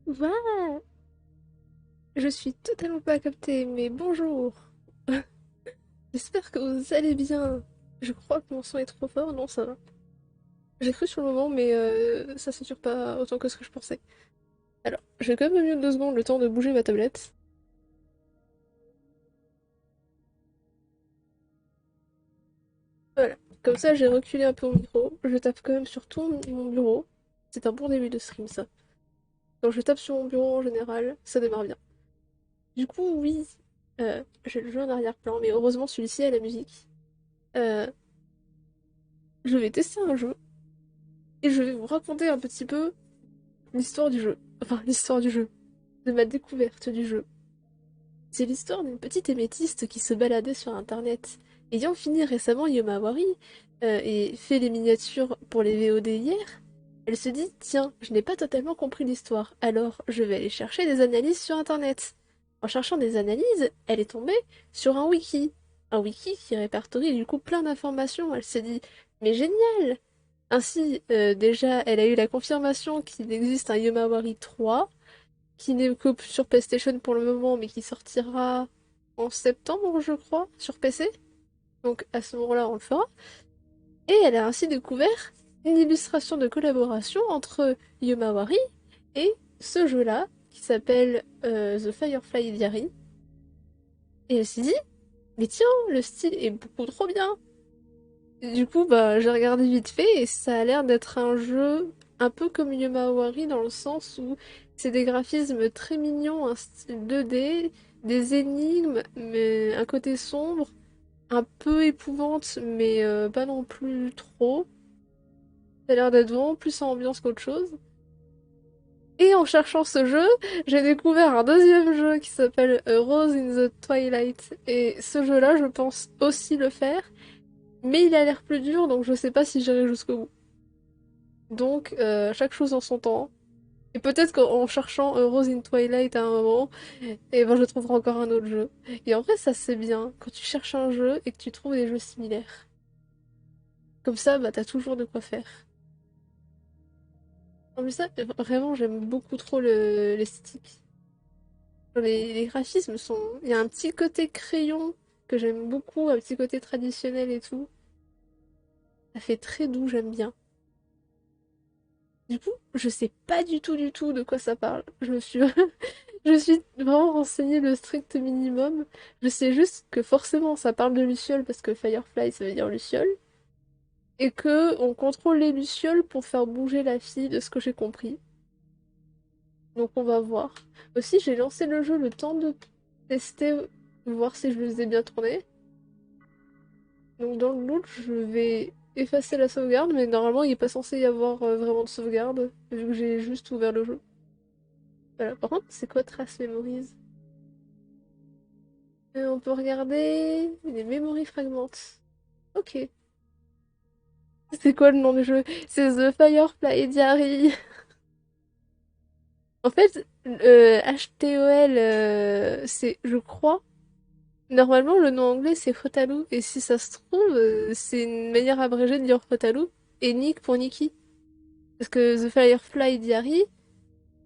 Ouais, je suis totalement pas captée, mais bonjour. J'espère que vous allez bien. Je crois que mon son est trop fort, non, ça va. J'ai cru sur le moment, mais ça sature pas autant que ce que je pensais. Alors, je vais quand même me mute 2 secondes le temps de bouger ma tablette. Voilà, comme ça j'ai reculé un peu mon micro. Je tape quand même sur tout mon bureau. C'est un bon début de stream, ça. Quand je tape sur mon bureau en général, ça démarre bien. Du coup, oui, j'ai le jeu en arrière-plan, mais heureusement celui-ci a la musique. Euh, je vais tester un jeu et je vais vous raconter un petit peu l'histoire du jeu. Enfin, l'histoire du jeu. De ma découverte du jeu. C'est l'histoire d'une petite émétiste qui se baladait sur internet. Ayant fini récemment Yomawari et fait les miniatures pour les VOD hier, elle se dit tiens, je n'ai pas totalement compris l'histoire, alors je vais aller chercher des analyses sur internet. En cherchant des analyses, elle est tombée sur un wiki. Un wiki qui répertorie du coup plein d'informations. Elle s'est dit mais génial! Ainsi, déjà, elle a eu la confirmation qu'il existe un Yomawari 3, qui n'est que sur PlayStation pour le moment, mais qui sortira en septembre, je crois, sur PC. Donc à ce moment-là, on le fera. Et elle a ainsi découvert une illustration de collaboration entre Yomawari et ce jeu-là, qui s'appelle The Firefly Diary. Et elle s'est dit, mais tiens, le style est beaucoup trop bien. Et du coup, bah, j'ai regardé vite fait et ça a l'air d'être un jeu un peu comme Yomawari dans le sens où c'est des graphismes très mignons, un style 2D, des énigmes, mais un côté sombre, un peu épouvante, mais pas non plus trop. Ça a l'air d'être vraiment plus en ambiance qu'autre chose. Et en cherchant ce jeu, j'ai découvert un deuxième jeu qui s'appelle Rose in the Twilight. Et ce jeu-là, je pense aussi le faire, mais il a l'air plus dur, donc je sais pas si j'irai jusqu'au bout. Donc, chaque chose en son temps. Et peut-être qu'en cherchant Rose in Twilight à un moment, et ben je trouverai encore un autre jeu. Et en vrai, ça c'est bien quand tu cherches un jeu et que tu trouves des jeux similaires. Comme ça, bah t'as toujours de quoi faire. Non mais ça, vraiment, j'aime beaucoup trop l'esthétique. Les graphismes sont... Il y a un petit côté crayon que j'aime beaucoup, un petit côté traditionnel et tout. Ça fait très doux, j'aime bien. Du coup, je sais pas du tout de quoi ça parle. Je suis vraiment renseignée le strict minimum. Je sais juste que forcément ça parle de Luciole parce que Firefly ça veut dire Luciole. Et que on contrôle les Lucioles pour faire bouger la fille de ce que j'ai compris. Donc on va voir. Aussi j'ai lancé le jeu le temps de tester, voir si je les ai bien tournés. Donc dans le loot je vais effacer la sauvegarde mais normalement il est pas censé y avoir vraiment de sauvegarde vu que j'ai juste ouvert le jeu. Voilà. Par contre c'est quoi Trace Memories? On peut regarder les Memory Fragments. Ok. C'est quoi le nom du jeu? C'est The Firefly Diary. En fait, HTOL, c'est, je crois, normalement le nom anglais c'est Hotaru. Et si ça se trouve, c'est une manière abrégée de dire Hotaru. Et Nick pour Nikki. Parce que The Firefly Diary,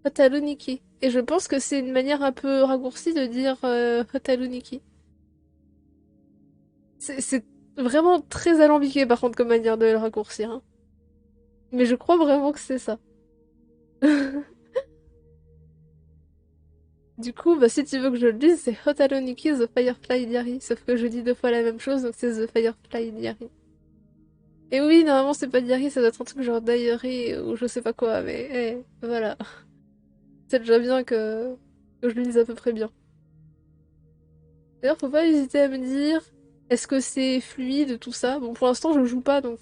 Hotaru Nikki. Et je pense que c'est une manière un peu raccourcie de dire Hotaru Nikki. C'est vraiment très alambiqué par contre comme manière de le raccourcir, hein. Mais je crois vraiment que c'est ça. Du coup, bah, si tu veux que je le dise, c'est Hotaru Nikki The Firefly Diary. Sauf que je dis 2 fois la même chose, donc c'est The Firefly Diary. Et oui, normalement, c'est pas Diary, ça doit être un truc genre Diary ou je sais pas quoi, mais voilà. C'est déjà bien que je le dise à peu près bien. D'ailleurs, faut pas hésiter à me dire est-ce que c'est fluide, tout ça. Bon, pour l'instant, je joue pas, donc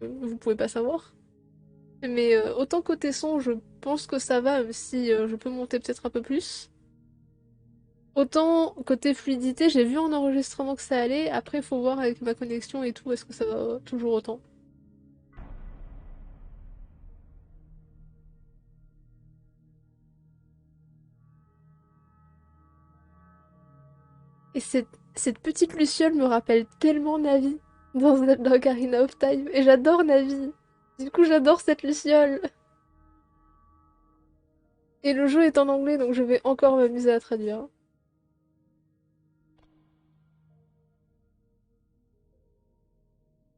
vous pouvez pas savoir. Mais autant côté son, je pense que ça va, même si je peux monter peut-être un peu plus. Autant côté fluidité, j'ai vu en enregistrement que ça allait. Après, faut voir avec ma connexion et tout, est-ce que ça va toujours autant. Et cette petite Luciole me rappelle tellement Navi dans Zelda Ocarina of Time. Et j'adore Navi. Du coup, j'adore cette Luciole. Et le jeu est en anglais, donc je vais encore m'amuser à traduire.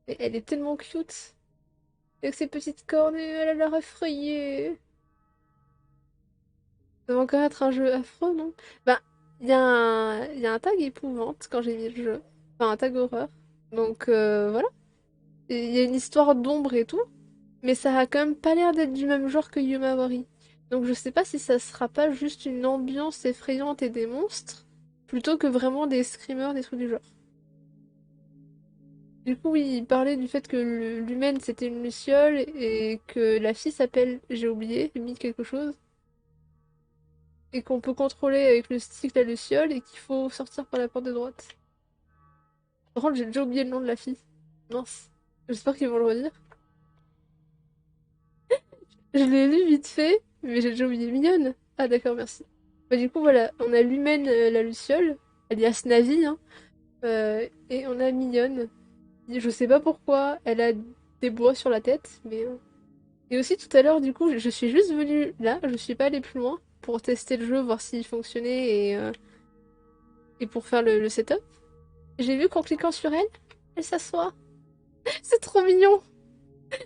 Et elle est tellement cute. Avec ses petites cornes, elle a l'air effrayée. Ça va encore être un jeu affreux, non? Bah, il y a un tag épouvante quand j'ai mis le jeu. Enfin, un tag horreur. Donc voilà. Il y a une histoire d'ombre et tout. Mais ça a quand même pas l'air d'être du même genre que Yumawari. Donc je sais pas si ça sera pas juste une ambiance effrayante et des monstres, plutôt que vraiment des screamers, des trucs du genre. Du coup, oui, il parlait du fait que l'humaine c'était une luciole et que la fille s'appelle, j'ai oublié, Mi quelque chose, et qu'on peut contrôler avec le stick la luciole et qu'il faut sortir par la porte de droite. Par contre, j'ai déjà oublié le nom de la fille. Mince. J'espère qu'ils vont le redire. Je l'ai lu vite fait, mais j'ai déjà oublié. Mignonne. Ah d'accord, merci. Bah, du coup, voilà, on a l'humaine, la luciole, alias Navi, hein, et on a Mignonne. Je sais pas pourquoi, elle a des bois sur la tête, mais... Et aussi, tout à l'heure, du coup, je suis juste venue là, je suis pas allée plus loin, pour tester le jeu, voir s'il fonctionnait, et pour faire le setup. J'ai vu qu'en cliquant sur elle, elle s'assoit. C'est trop mignon!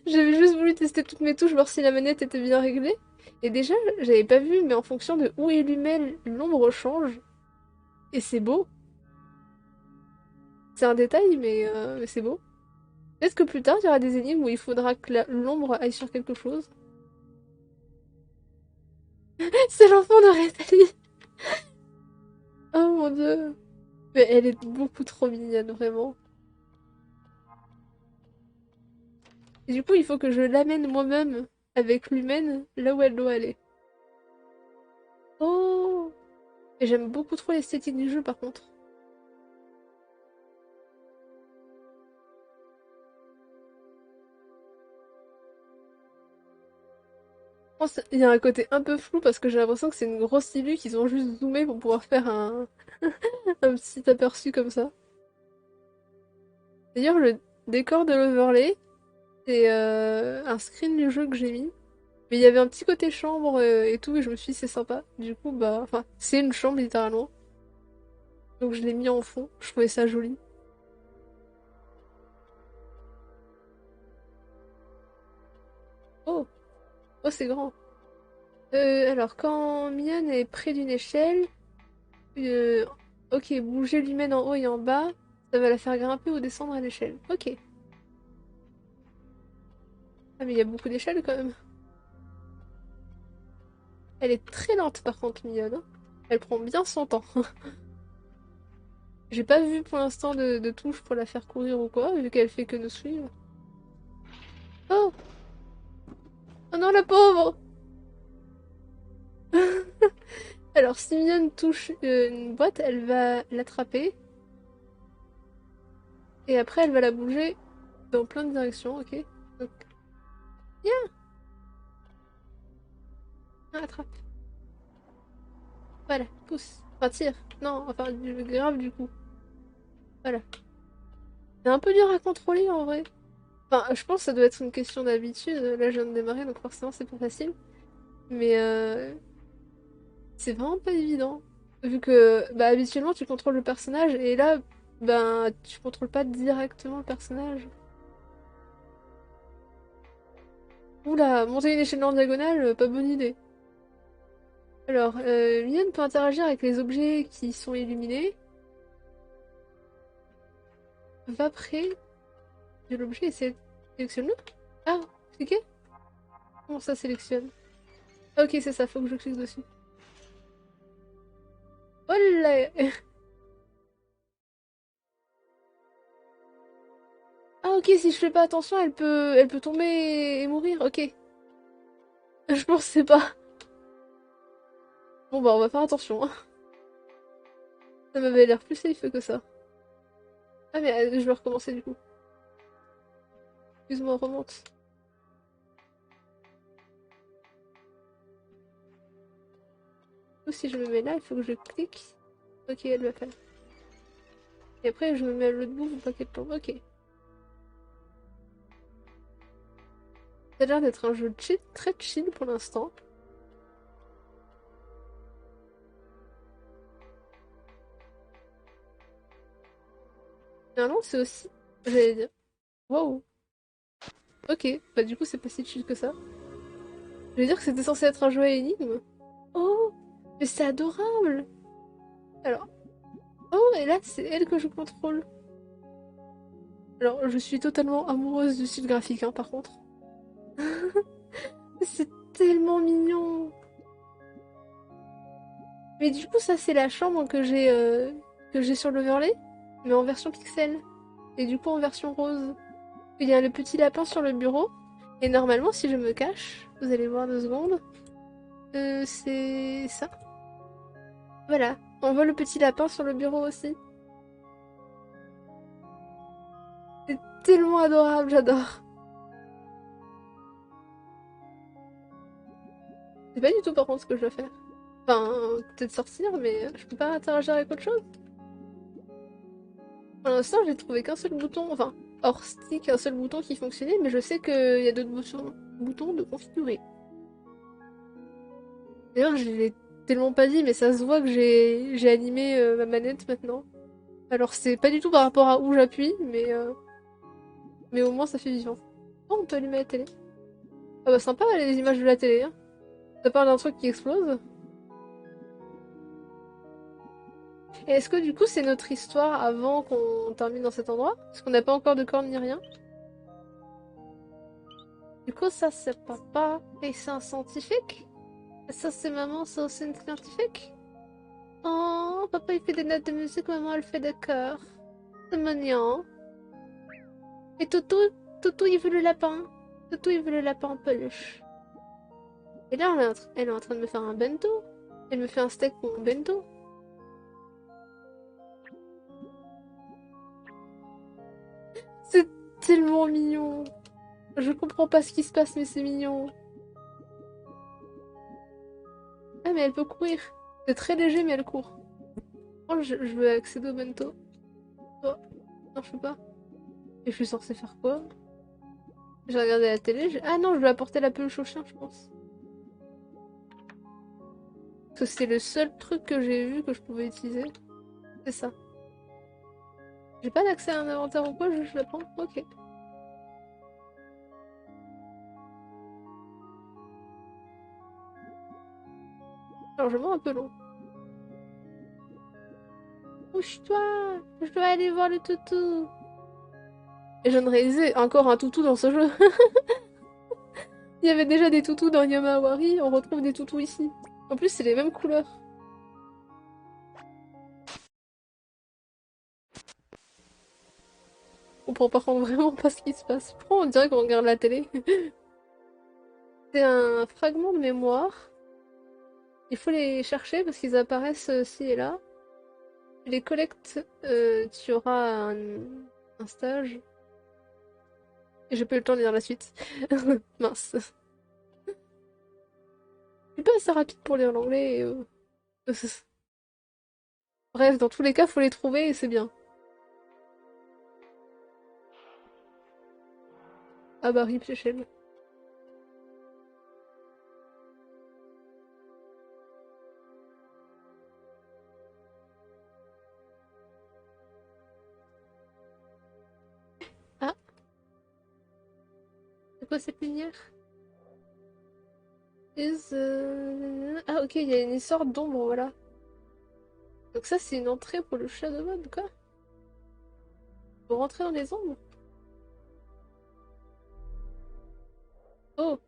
J'avais juste voulu tester toutes mes touches, voir si la manette était bien réglée. Et déjà, j'avais pas vu, mais en fonction de où est l'humaine, l'ombre change. Et c'est beau. C'est un détail, mais c'est beau. Peut-être que plus tard, il y aura des énigmes où il faudra que l'ombre aille sur quelque chose. C'est l'enfant de Rétali! Oh mon dieu! Mais elle est beaucoup trop mignonne, vraiment. Et du coup, il faut que je l'amène moi-même avec l'humaine là où elle doit aller. Oh! Et j'aime beaucoup trop l'esthétique du jeu par contre. Je pense qu'il y a un côté un peu flou parce que j'ai l'impression que c'est une grosse illu qu'ils ont juste zoomé pour pouvoir faire un petit aperçu comme ça. D'ailleurs, le décor de l'overlay, c'est un screen du jeu que j'ai mis. Mais il y avait un petit côté chambre et tout, et je me suis dit c'est sympa. Du coup, bah, enfin, c'est une chambre littéralement. Donc je l'ai mis en fond, je trouvais ça joli. Oh, oh, c'est grand. Alors, quand Mian est près d'une échelle, euh, ok, bouger l'humaine en haut et en bas, ça va la faire grimper ou descendre à l'échelle. Ok. Ah, mais il y a beaucoup d'échelles quand même. Elle est très lente par contre, Mignonne, hein. Elle prend bien son temps. J'ai pas vu pour l'instant de touche pour la faire courir ou quoi, vu qu'elle fait que nous suivre. Oh! Oh non, la pauvre! Alors, si Mignonne touche une boîte, elle va l'attraper. Et après, elle va la bouger dans plein de directions, ok? Donc, viens! Attrape. Voilà, pousse. Enfin, tire. Non, enfin, grave du coup. Voilà. C'est un peu dur à contrôler en vrai. Enfin, je pense que ça doit être une question d'habitude. Là, je viens de démarrer, donc forcément, c'est pas facile. Mais c'est vraiment pas évident. Vu que, bah, habituellement, tu contrôles le personnage, et là, ben, tu contrôles pas directement le personnage. Oula, monter une échelle en diagonale, pas bonne idée. Alors, Mion peut interagir avec les objets qui sont illuminés. Va près de l'objet et sélectionne-le. Ah, cliquez? Comment ça sélectionne? Ah, ok, c'est ça, faut que je clique dessus. Oh là! Ah, ok, si je fais pas attention, elle peut tomber et mourir, ok. Je pensais pas. Bon, bah, on va faire attention, hein. Ça m'avait l'air plus safe que ça. Ah, mais je vais recommencer du coup. Excuse-moi, remonte. Ou si je me mets là, il faut que je clique. Ok, elle va faire. Et après, je me mets à l'autre bout pour pas qu'elle tombe. Ok. Ça a l'air d'être un jeu chill, très chill pour l'instant. Mais non, c'est aussi. J'allais dire. Wow. Ok, bah du coup, c'est pas si chill que ça. Je veux dire que c'était censé être un jeu à énigme. Oh, mais c'est adorable! Alors, oh, et là, c'est elle que je contrôle. Alors, je suis totalement amoureuse du style graphique, hein, par contre. C'est tellement mignon! Mais du coup, ça, c'est la chambre que j'ai sur l'overlay, mais en version pixel. Et du coup, en version rose. Il y a le petit lapin sur le bureau. Et normalement, si je me cache, vous allez voir 2 secondes, c'est ça. Voilà. On voit le petit lapin sur le bureau aussi. C'est tellement adorable, j'adore. C'est pas du tout par contre ce que je dois faire. Enfin, peut-être sortir, mais je peux pas interagir avec autre chose. Pour l'instant, j'ai trouvé qu'un seul bouton, enfin, hors stick, un seul bouton qui fonctionnait, mais je sais qu'il y a d'autres boutons de configurer. D'ailleurs, je l'ai tellement pas dit, mais ça se voit que j'ai animé ma manette maintenant. Alors, c'est pas du tout par rapport à où j'appuie, mais au moins ça fait vivant. Oh, on peut allumer la télé. Ah bah sympa les images de la télé, hein. Ça parle d'un truc qui explose. Et est-ce que du coup c'est notre histoire avant qu'on termine dans cet endroit? Parce qu'on n'a pas encore de cornes ni rien. Du coup ça c'est papa et c'est un scientifique? Et ça c'est maman, ça aussi une scientifique? Oh, papa il fait des notes de musique, maman elle fait des chœurs. C'est mignon. Et Toto, Toto il veut le lapin. Toto il veut le lapin en peluche. Et là elle est en train de me faire un bento. Elle me fait un steak pour mon bento. C'est tellement mignon. Je comprends pas ce qui se passe mais c'est mignon. Ah mais elle peut courir. C'est très léger mais elle court. Oh je veux accéder au bento. Oh, non je peux pas. Et je suis censée faire quoi? J'ai regardé la télé. Ah non je dois apporter la peluche au chien je pense. Parce que c'est le seul truc que j'ai vu que je pouvais utiliser. C'est ça. J'ai pas d'accès à un inventaire ou quoi, je la prends? Ok. Chargement un peu long. Bouge-toi! Je dois aller voir le toutou! Et je ne réalisais encore un toutou dans ce jeu. Il y avait déjà des toutous dans Yamawari, on retrouve des toutous ici. En plus, c'est les mêmes couleurs. On comprend par contre vraiment pas ce qui se passe. Pourquoi on dirait qu'on regarde la télé? C'est un fragment de mémoire. Il faut les chercher parce qu'ils apparaissent ci et là. Tu les collectes, tu auras un stage. Et j'ai pas eu le temps de lire la suite. Mince. Je suis pas assez rapide pour lire l'anglais. Bref, dans tous les cas, faut les trouver et c'est bien. Ah bah rip Shell. Ah, c'est quoi cette lumière? Ah ok, il y a une sorte d'ombre, voilà. Donc ça, c'est une entrée pour le Shadow Mode, quoi? Pour rentrer dans les ombres? Oh,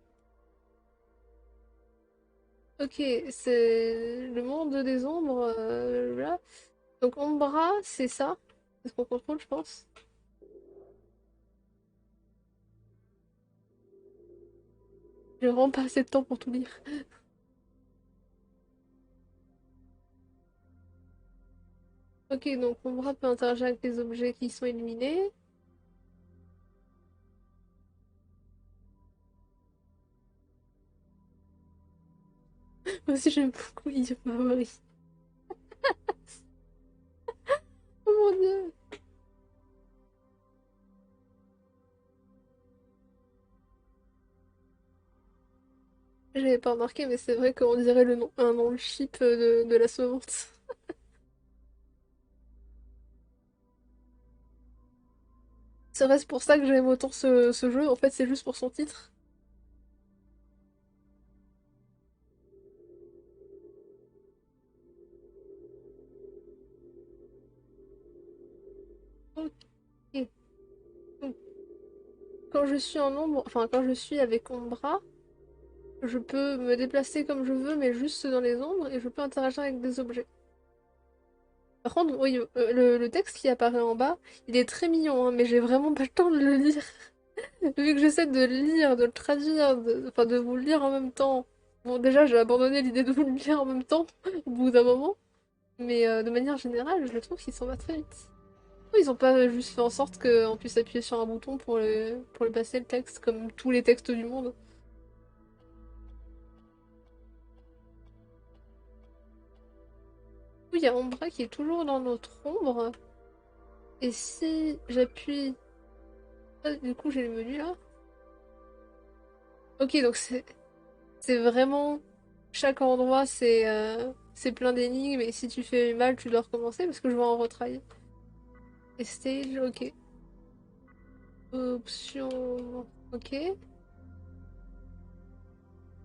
ok, c'est le monde des ombres, là. Donc Ombra, c'est ça. C'est ce qu'on contrôle, je pense. J'ai vraiment pas assez de temps pour tout lire. Ok, donc Ombra peut interagir avec les objets qui sont illuminés. Moi aussi, j'aime beaucoup Hiyamawari. Oh mon dieu! J'avais pas remarqué, mais c'est vrai qu'on dirait un nom cheap de la semonce. C'est pour ça que j'aime autant ce jeu, en fait c'est juste pour son titre. Ok. Donc, quand je suis en ombre, enfin quand je suis avec Ombra, je peux me déplacer comme je veux, mais juste dans les ombres, et je peux interagir avec des objets. Par contre, oui, le texte qui apparaît en bas, il est très mignon, hein, mais j'ai vraiment pas le temps de le lire. Vu que j'essaie de le lire, de le traduire, enfin de vous le lire en même temps. Bon, déjà, j'ai abandonné l'idée de vous le lire en même temps, au bout d'un moment. Mais de manière générale, je trouve qu'il s'en va très vite. Ils ont pas juste fait en sorte qu'on puisse appuyer sur un bouton pour le passer le texte, comme tous les textes du monde. Oui, il y a Ombra qui est toujours dans notre ombre. Et si j'appuie... Ah, du coup, j'ai le menu là. Ok, donc c'est vraiment... Chaque endroit, c'est plein d'énigmes. Et si tu fais mal, tu dois recommencer parce que je vois en retry. Et stage, ok. Option... Ok.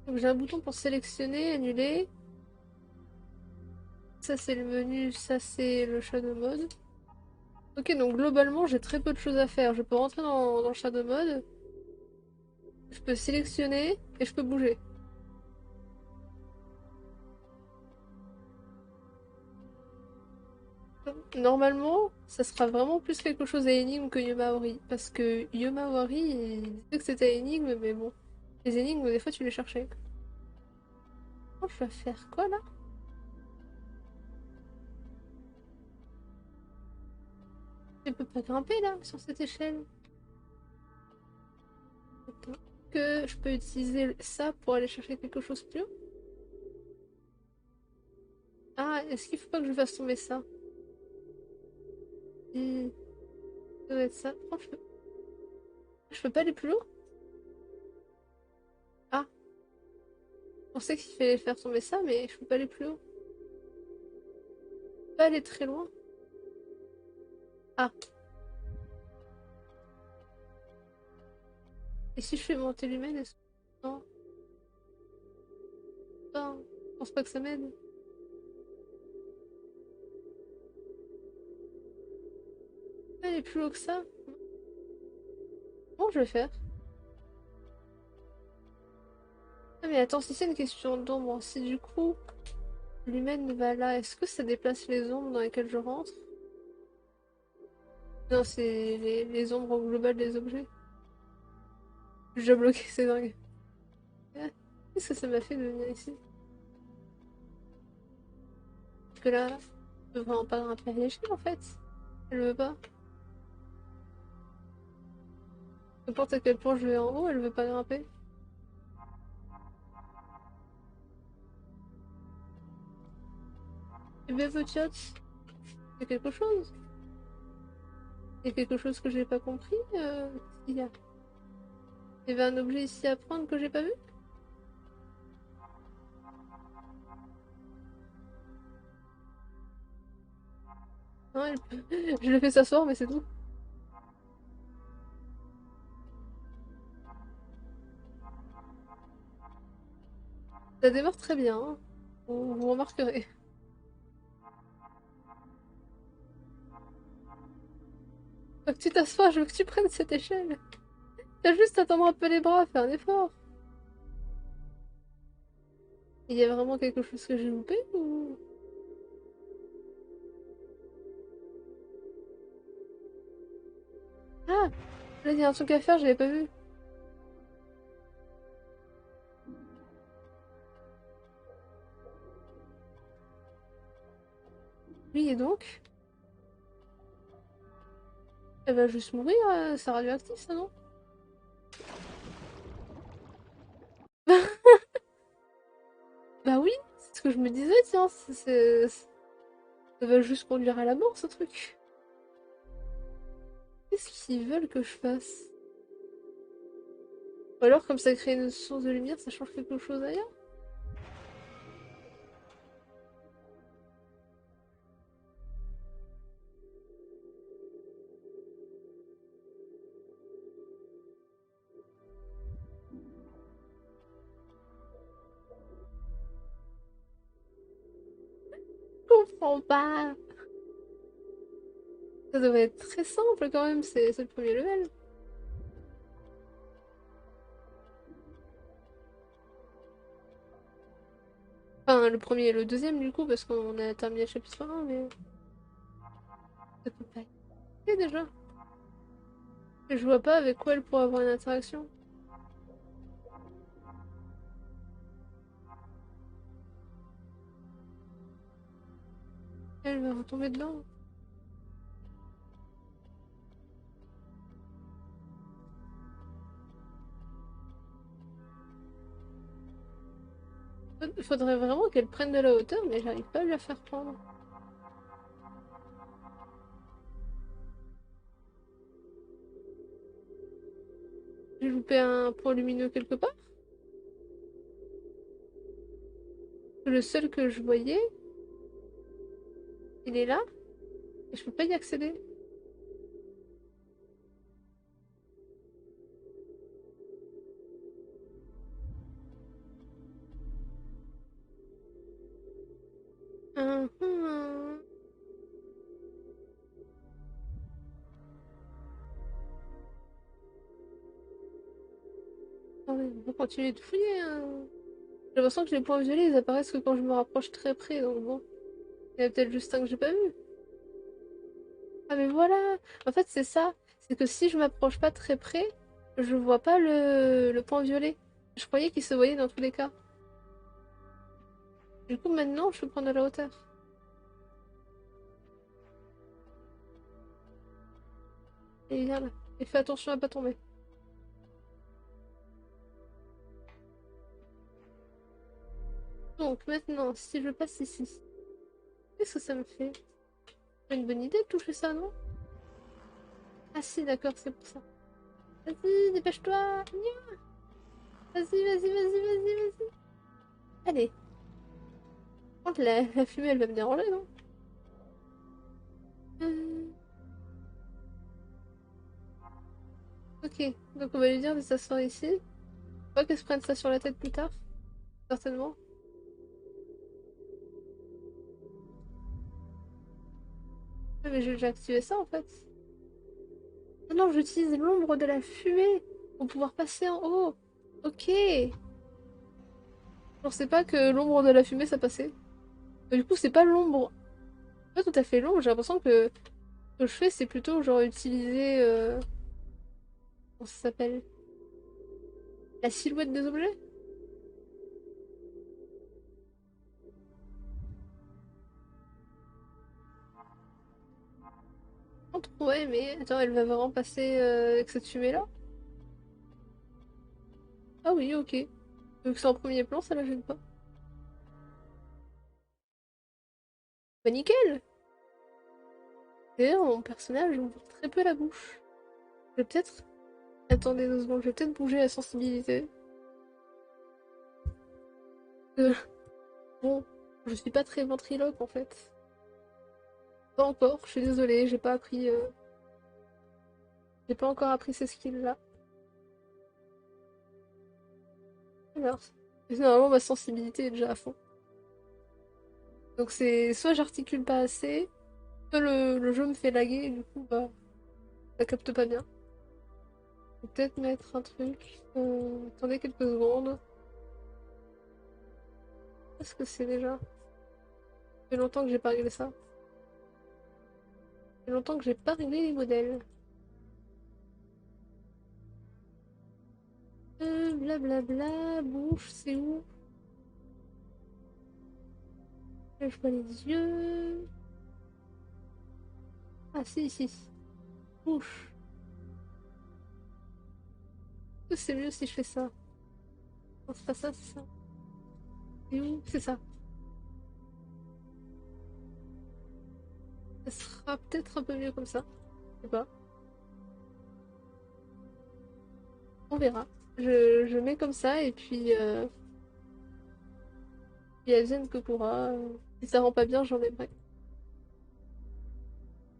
Donc j'ai un bouton pour sélectionner, annuler. Ça c'est le menu, ça c'est le shadow mode. Ok, donc globalement j'ai très peu de choses à faire. Je peux rentrer dans le shadow mode, je peux sélectionner et je peux bouger. Normalement, ça sera vraiment plus quelque chose à énigme que Yomaori. Parce que Yomaori, il disait que c'était à énigme, mais bon. Les énigmes, des fois tu les cherchais. Oh, je vais faire quoi là? Je peux pas grimper là, sur cette échelle. Attends. Que je peux utiliser ça pour aller chercher quelque chose plus haut? Ah, est-ce qu'il faut pas que je fasse tomber ça? Hmm, ça doit être ça. Oh, je peux pas aller plus haut? Ah, je pensais qu'il fallait faire tomber ça, mais je peux pas aller plus haut. Je peux pas aller très loin. Ah, et si je fais monter l'humaine, est-ce que... Non, non, je pense pas que ça m'aide. Je peux pas aller plus haut que ça. Bon, je vais faire. Ah, mais attends, si c'est une question d'ombre, si du coup l'humaine va là, est-ce que ça déplace les ombres dans lesquelles je rentre? Non, c'est les ombres globales des objets. J'ai déjà bloqué, c'est dingue. Ah, qu'est-ce que ça m'a fait de venir ici? Parce que là, je peux vraiment pas grimper à l'échelle en fait. Elle veut pas. N'importe à quel point je vais en haut, elle veut pas grimper. Eh bien, Votiot, il y a quelque chose. Il y a quelque chose que j'ai pas compris. Qu'est-ce qu'il y a? Il y avait un objet ici à prendre que j'ai pas vu? Non, je l'ai fait s'asseoir, mais c'est tout. Ça démarre très bien, hein. Vous remarquerez. Faut que tu t'assoies, je veux que tu prennes cette échelle. T'as juste à tendre un peu les bras, fais un effort. Il y a vraiment quelque chose que j'ai loupé ou... Ah! Là, il y a un truc à faire, j'avais pas vu. Oui, et donc? Elle va juste mourir, c'est radioactif, ça, non? Bah oui, c'est ce que je me disais, tiens, ça va juste conduire à la mort, ce truc. Qu'est-ce qu'ils veulent que je fasse? Ou alors, comme ça crée une source de lumière, ça change quelque chose ailleurs? comprends pas. Ça devrait être très simple quand même, c'est le premier level. Enfin, le premier et le deuxième du coup, parce qu'on a terminé le chapitre 1, mais ça peut pas être déjà. Je vois pas avec quoi elle pourrait avoir une interaction. Elle va retomber dedans. Faudrait vraiment qu'elle prenne de la hauteur, mais j'arrive pas à lui la faire prendre. J'ai loupé un point lumineux quelque part. Le seul que je voyais, il est là, et je peux pas y accéder. Hum. Attendez, on va continuer de fouiller, hein. J'ai l'impression que les points violets, ils apparaissent que quand je me rapproche très près, donc bon. Il y en a peut-être juste un que j'ai pas vu. Ah mais voilà! En fait, c'est ça. C'est que si je m'approche pas très près, je vois pas le point violet. Je croyais qu'il se voyait dans tous les cas. Du coup, maintenant, je peux prendre de la hauteur. Et viens là. Et fais attention à pas tomber. Donc maintenant, si je passe ici, qu'est-ce que ça me fait? C'est une bonne idée de toucher ça, non? Ah si, d'accord, c'est pour ça. Vas-y, dépêche-toi! Nya. Vas-y, vas-y, vas-y, vas-y, vas-y. Allez. Par contre, la fumée, elle va me déranger, non? Hum. Ok, donc on va lui dire de s'asseoir ici. Pas qu'elle se prenne ça sur la tête plus tard, certainement. Ah, mais j'ai déjà activé ça en fait. Ah non, j'utilise l'ombre de la fumée pour pouvoir passer en haut. Ok. Je pensais pas que l'ombre de la fumée ça passait. Mais du coup, c'est pas l'ombre. Pas tout à fait l'ombre, j'ai l'impression que ce que je fais, c'est plutôt genre utiliser. Comment ça s'appelle? La silhouette des objets? Entre, ouais, mais attends, elle va vraiment passer avec cette fumée-là? Ah oui, ok. Vu que c'est en premier plan, ça la gêne pas. Bah nickel! D'ailleurs, mon personnage ouvre très peu la bouche. Je vais peut-être. Attendez 2 secondes, je vais peut-être bouger la sensibilité. Euh, bon, je suis pas très ventriloque en fait. Pas encore, je suis désolée, j'ai pas appris. J'ai pas encore appris ces skills-là. Alors, normalement ma sensibilité est déjà à fond. Donc c'est soit j'articule pas assez, soit le jeu me fait laguer et du coup bah ça capte pas bien. Je vais peut-être mettre un truc. Attendez quelques secondes. Qu'est-ce que c'est déjà? Ça fait longtemps que j'ai pas réglé ça. Ça fait longtemps que j'ai pas réglé les modèles. Blablabla, bouche, c'est où? Là, je vois les yeux. Ah, si, ici. Bouche. C'est mieux si je fais ça. Non, c'est pas ça, c'est ça. C'est où? C'est ça. Ça sera peut-être un peu mieux comme ça. Je sais pas. On verra. Je mets comme ça et puis advienne que pourra. Si ça rend pas bien, j'enlèverai.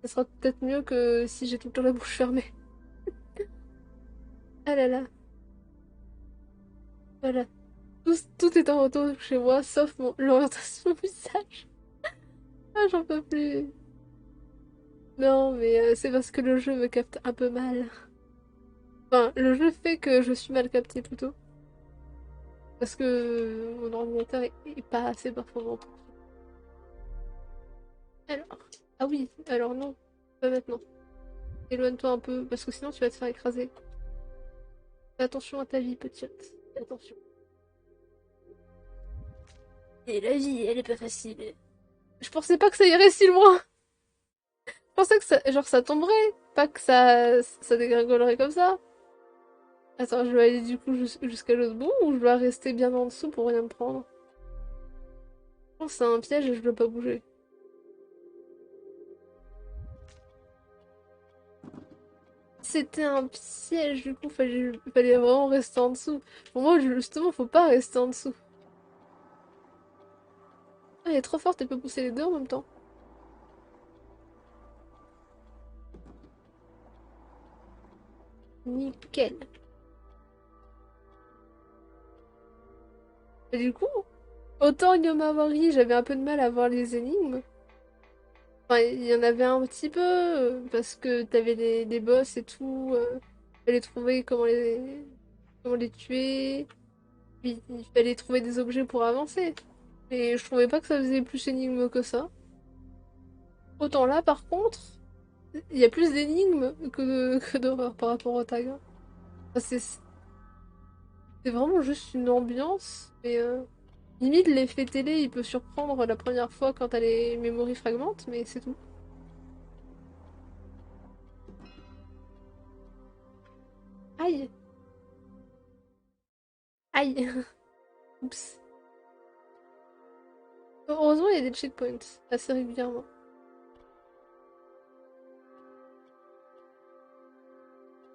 Ça sera peut-être mieux que si j'ai tout le temps la bouche fermée. Ah là là. Voilà. Tout est en retour chez moi, sauf l'orientation du visage. Ah, j'en peux plus. Non, mais c'est parce que le jeu me capte un peu mal. Enfin, le jeu fait que je suis mal captée plutôt. Parce que mon ordinateur est pas assez performant. Alors. Ah oui, alors non. Pas maintenant. Éloigne-toi un peu, parce que sinon tu vas te faire écraser. Fais attention à ta vie, petite. Fais attention. Et la vie, elle est pas facile. Je pensais pas que ça irait si loin. Je pensais que ça, genre, ça tomberait. Pas que ça dégringolerait comme ça. Attends, je dois aller du coup jusqu'à l'autre bout ou je dois rester bien en dessous pour rien me prendre? Je pense que c'est un piège et je dois pas bouger. C'était un piège, du coup, fallait vraiment rester en dessous. Pour moi, justement, faut pas rester en dessous. Ah, elle est trop forte, elle peut pousser les deux en même temps. Nickel. Et du coup, autant Yomawari, j'avais un peu de mal à voir les énigmes. Enfin, il y en avait un petit peu, parce que t'avais des boss et tout. Fallait trouver comment les tuer. Puis il fallait trouver des objets pour avancer. Et je trouvais pas que ça faisait plus énigme que ça. Autant là, par contre, il y a plus d'énigmes que d'horreur par rapport au tag. Enfin, c'est vraiment juste une ambiance. Et limite, l'effet télé, il peut surprendre la première fois quand t'as les mémories fragmentent, mais c'est tout. Aïe! Aïe! Oups. Heureusement, il y a des checkpoints assez régulièrement.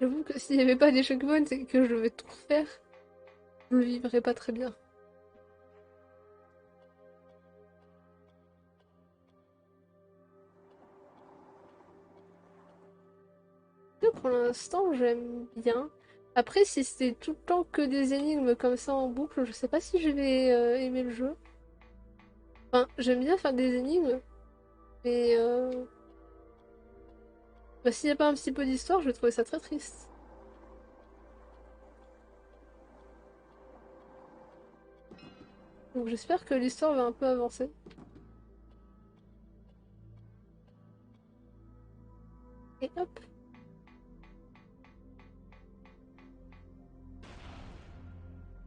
J'avoue que s'il n'y avait pas des checkpoints et que je devais tout refaire, je le vivrais pas très bien. Pour l'instant, j'aime bien. Après, si c'était tout le temps que des énigmes comme ça en boucle, je sais pas si je vais aimer le jeu. Enfin, j'aime bien faire des énigmes, mais bah, s'il n'y a pas un petit peu d'histoire, je vais trouver ça très triste. Donc j'espère que l'histoire va un peu avancer. Et hop.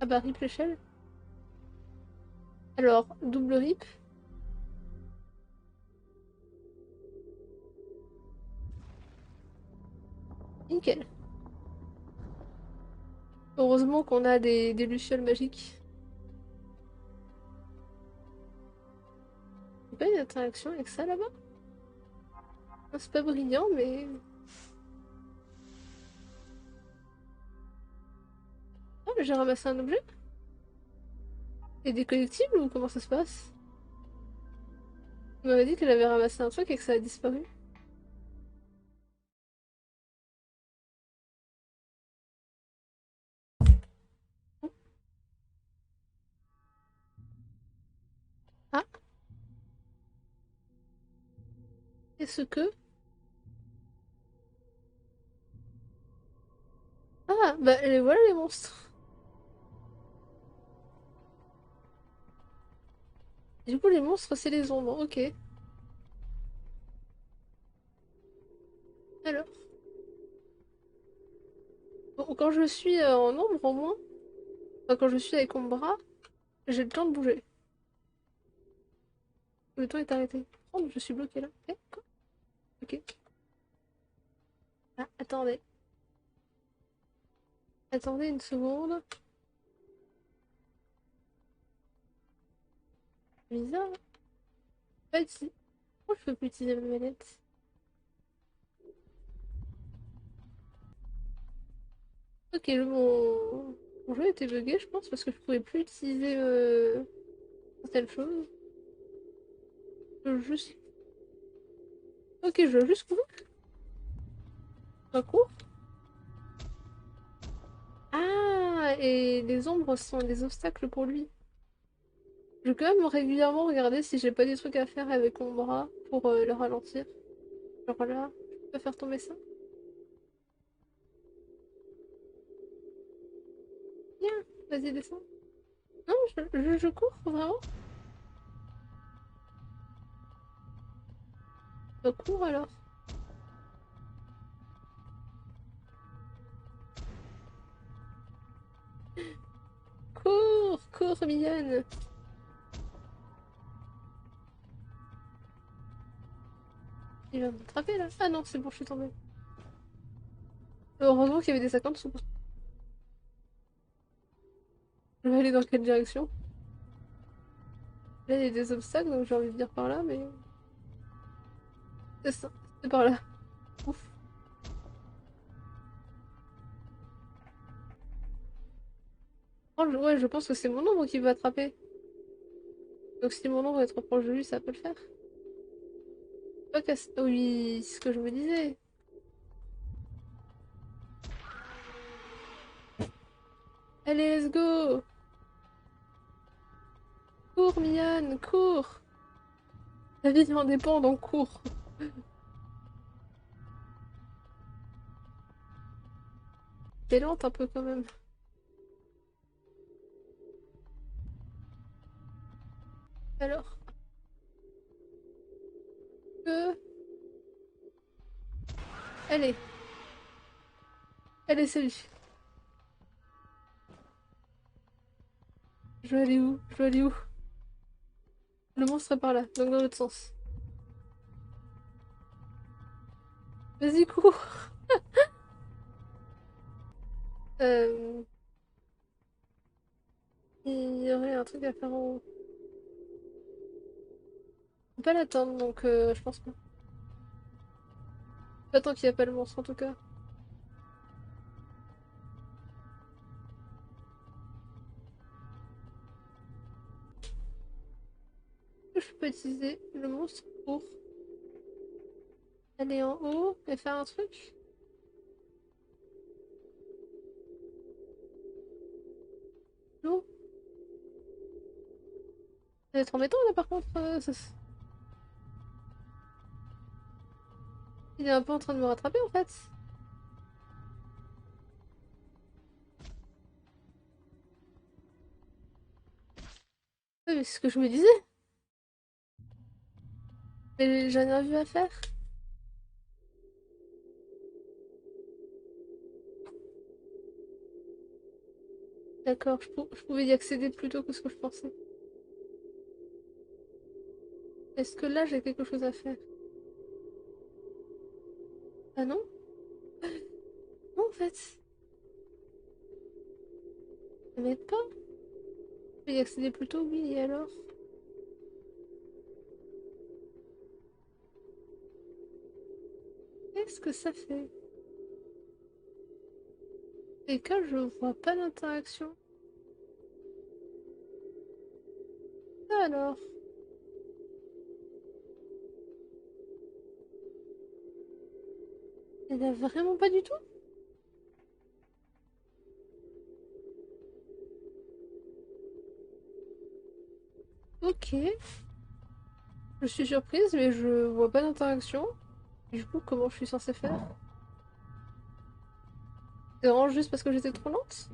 Ah bah, rip l'échelle. Alors, double rip. Nickel. Heureusement qu'on a des lucioles magiques. Y'a pas une interaction avec ça là-bas? Ah, c'est pas brillant, mais... Ah, j'ai ramassé un objet? Et des collectibles ou comment ça se passe? On m'avait dit qu'elle avait ramassé un truc et que ça a disparu. Ah, est-ce que... Ah, bah voilà les monstres. Du coup, les monstres, c'est les ombres, ok. Alors, bon, quand je suis en ombre, au moins, enfin, quand je suis avec Ombra, j'ai le temps de bouger. Le temps est arrêté. Oh, je suis bloquée là. Eh, quoi? Ok. Ah, attendez. Attendez une seconde. Bizarre. Pas ici. Pourquoi je peux plus utiliser ma manette? Ok, mon jeu était bugué, je pense, parce que je pouvais plus utiliser certaines choses. Je veux juste... Ok, je veux juste courir. Un cours. Ah, et les ombres sont des obstacles pour lui. Je vais quand même régulièrement regarder si j'ai pas des trucs à faire avec mon bras pour le ralentir. Genre là, je peux faire tomber ça. Viens, vas-y, descends. Non, je cours, vraiment. Bah, cours alors. Cours, cours, mignonne. Il va m'attraper là. Ah non, c'est bon, je suis tombée. Heureusement qu'il y avait des sacs en dessous. Je vais aller dans quelle direction? Là, il y a des obstacles, donc j'ai envie de venir par là, mais... C'est ça, c'est par là. Ouf. Oh, ouais, je pense que c'est mon ombre qui va attraper. Donc si mon ombre est trop proche de lui, ça peut le faire. Pas casse... Oui, c'est ce que je me disais. Allez, let's go! Cours, Mian, cours! La vie en dépend, donc cours. T'es lente un peu quand même. Alors, que... Allez, allez, salut. Je vais aller où? Je vais aller où? Le monstre est par là, donc dans l'autre sens. Vas-y, cours! Euh... Il y aurait un truc à faire en haut. On peut pas l'attendre, donc je pense pas. Pas tant qu'il n'y a pas le monstre en tout cas. Je peux utiliser le monstre pour aller en haut et faire un truc? Non? Ça va être embêtant là par contre. Il est un peu en train de me rattraper en fait. Ouais, mais c'est ce que je me disais. Mais j'en ai rien vu à faire. D'accord, je pouvais y accéder plus tôt que ce que je pensais. Est-ce que là j'ai quelque chose à faire? Ah non? Non en fait. Ça m'aide pas. Je peux y accéder plus tôt, oui, et alors? Qu'est-ce que ça fait? Et que je vois pas d'interaction. Alors? Il y en a vraiment pas du tout? Ok. Je suis surprise, mais je vois pas d'interaction. Du coup, comment je suis censée faire? C'est vraiment juste parce que j'étais trop lente?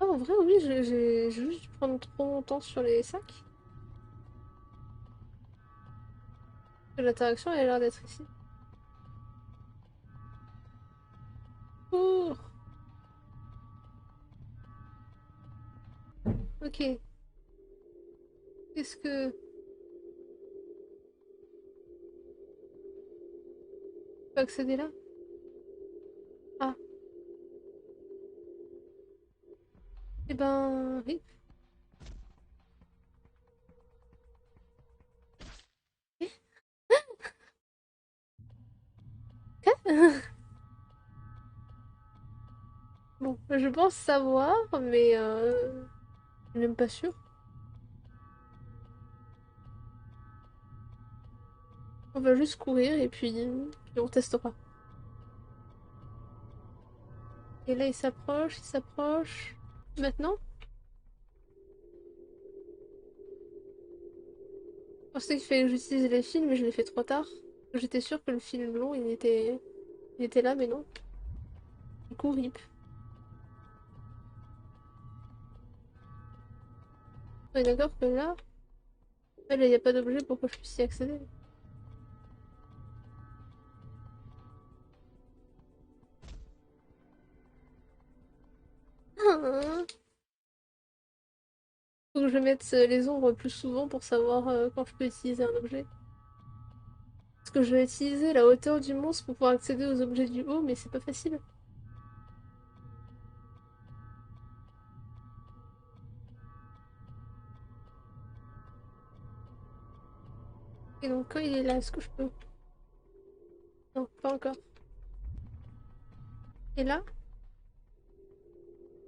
Ah, en vrai, oui, j'ai juste dû prendre trop longtemps sur les sacs. L'interaction, elle a l'air d'être ici. Cours! Ok. Qu'est-ce que... Je peux accéder là? Ah. Eh ben... Oui. Bon, je pense savoir, mais je suis même pas sûre. On va juste courir et puis on testera. Et là, il s'approche, il s'approche. Maintenant? pensais qu'il fallait que j'utilise les fils, mais je l'ai fait trop tard. J'étais sûre que le fil long, il était là, mais non. Du coup, rip. On est d'accord que là, il n'y a pas d'objet pour que je puisse y accéder. Ah, faut que je mette les ombres plus souvent pour savoir quand je peux utiliser un objet. Parce que je vais utiliser la hauteur du monstre pour pouvoir accéder aux objets du haut, mais c'est pas facile. Et donc quand il est là, est-ce que je peux? Non, pas encore. Et là?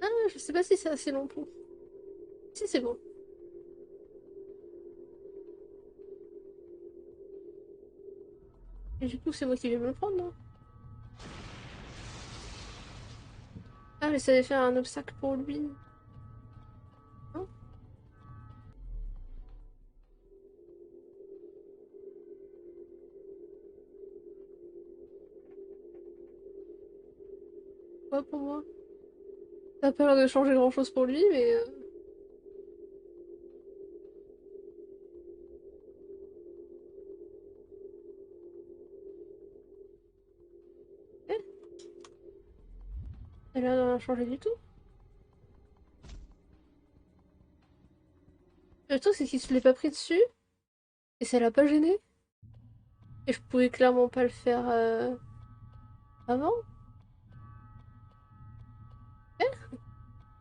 Ah, je sais pas si c'est assez long pour. Si c'est bon. Et du coup, c'est moi qui vais me le prendre, non? Ah, j'essaie de faire un obstacle pour lui. Non? Pas pour moi. Ça a pas l'air de changer grand-chose pour lui, mais... eh, elle a l'air de rien changer du tout. Le truc, c'est qu'il se l'est pas pris dessus, et ça l'a pas gêné. Et je pouvais clairement pas le faire avant.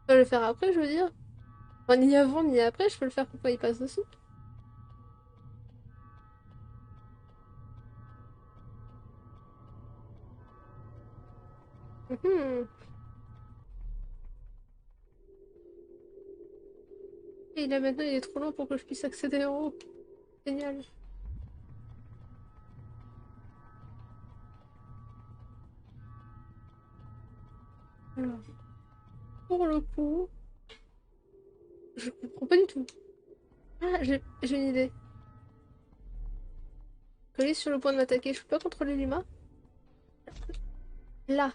Pas le faire après, je veux dire. Enfin, ni avant, ni après, je peux le faire pour pas il passe dessus. Mhm. Et là maintenant, il est trop long pour que je puisse accéder en haut. Génial. Alors, pour le coup, je comprends pas du tout. Ah, j'ai une idée. Quand il est sur le point de m'attaquer, je peux pas contrôler l'humain? Là.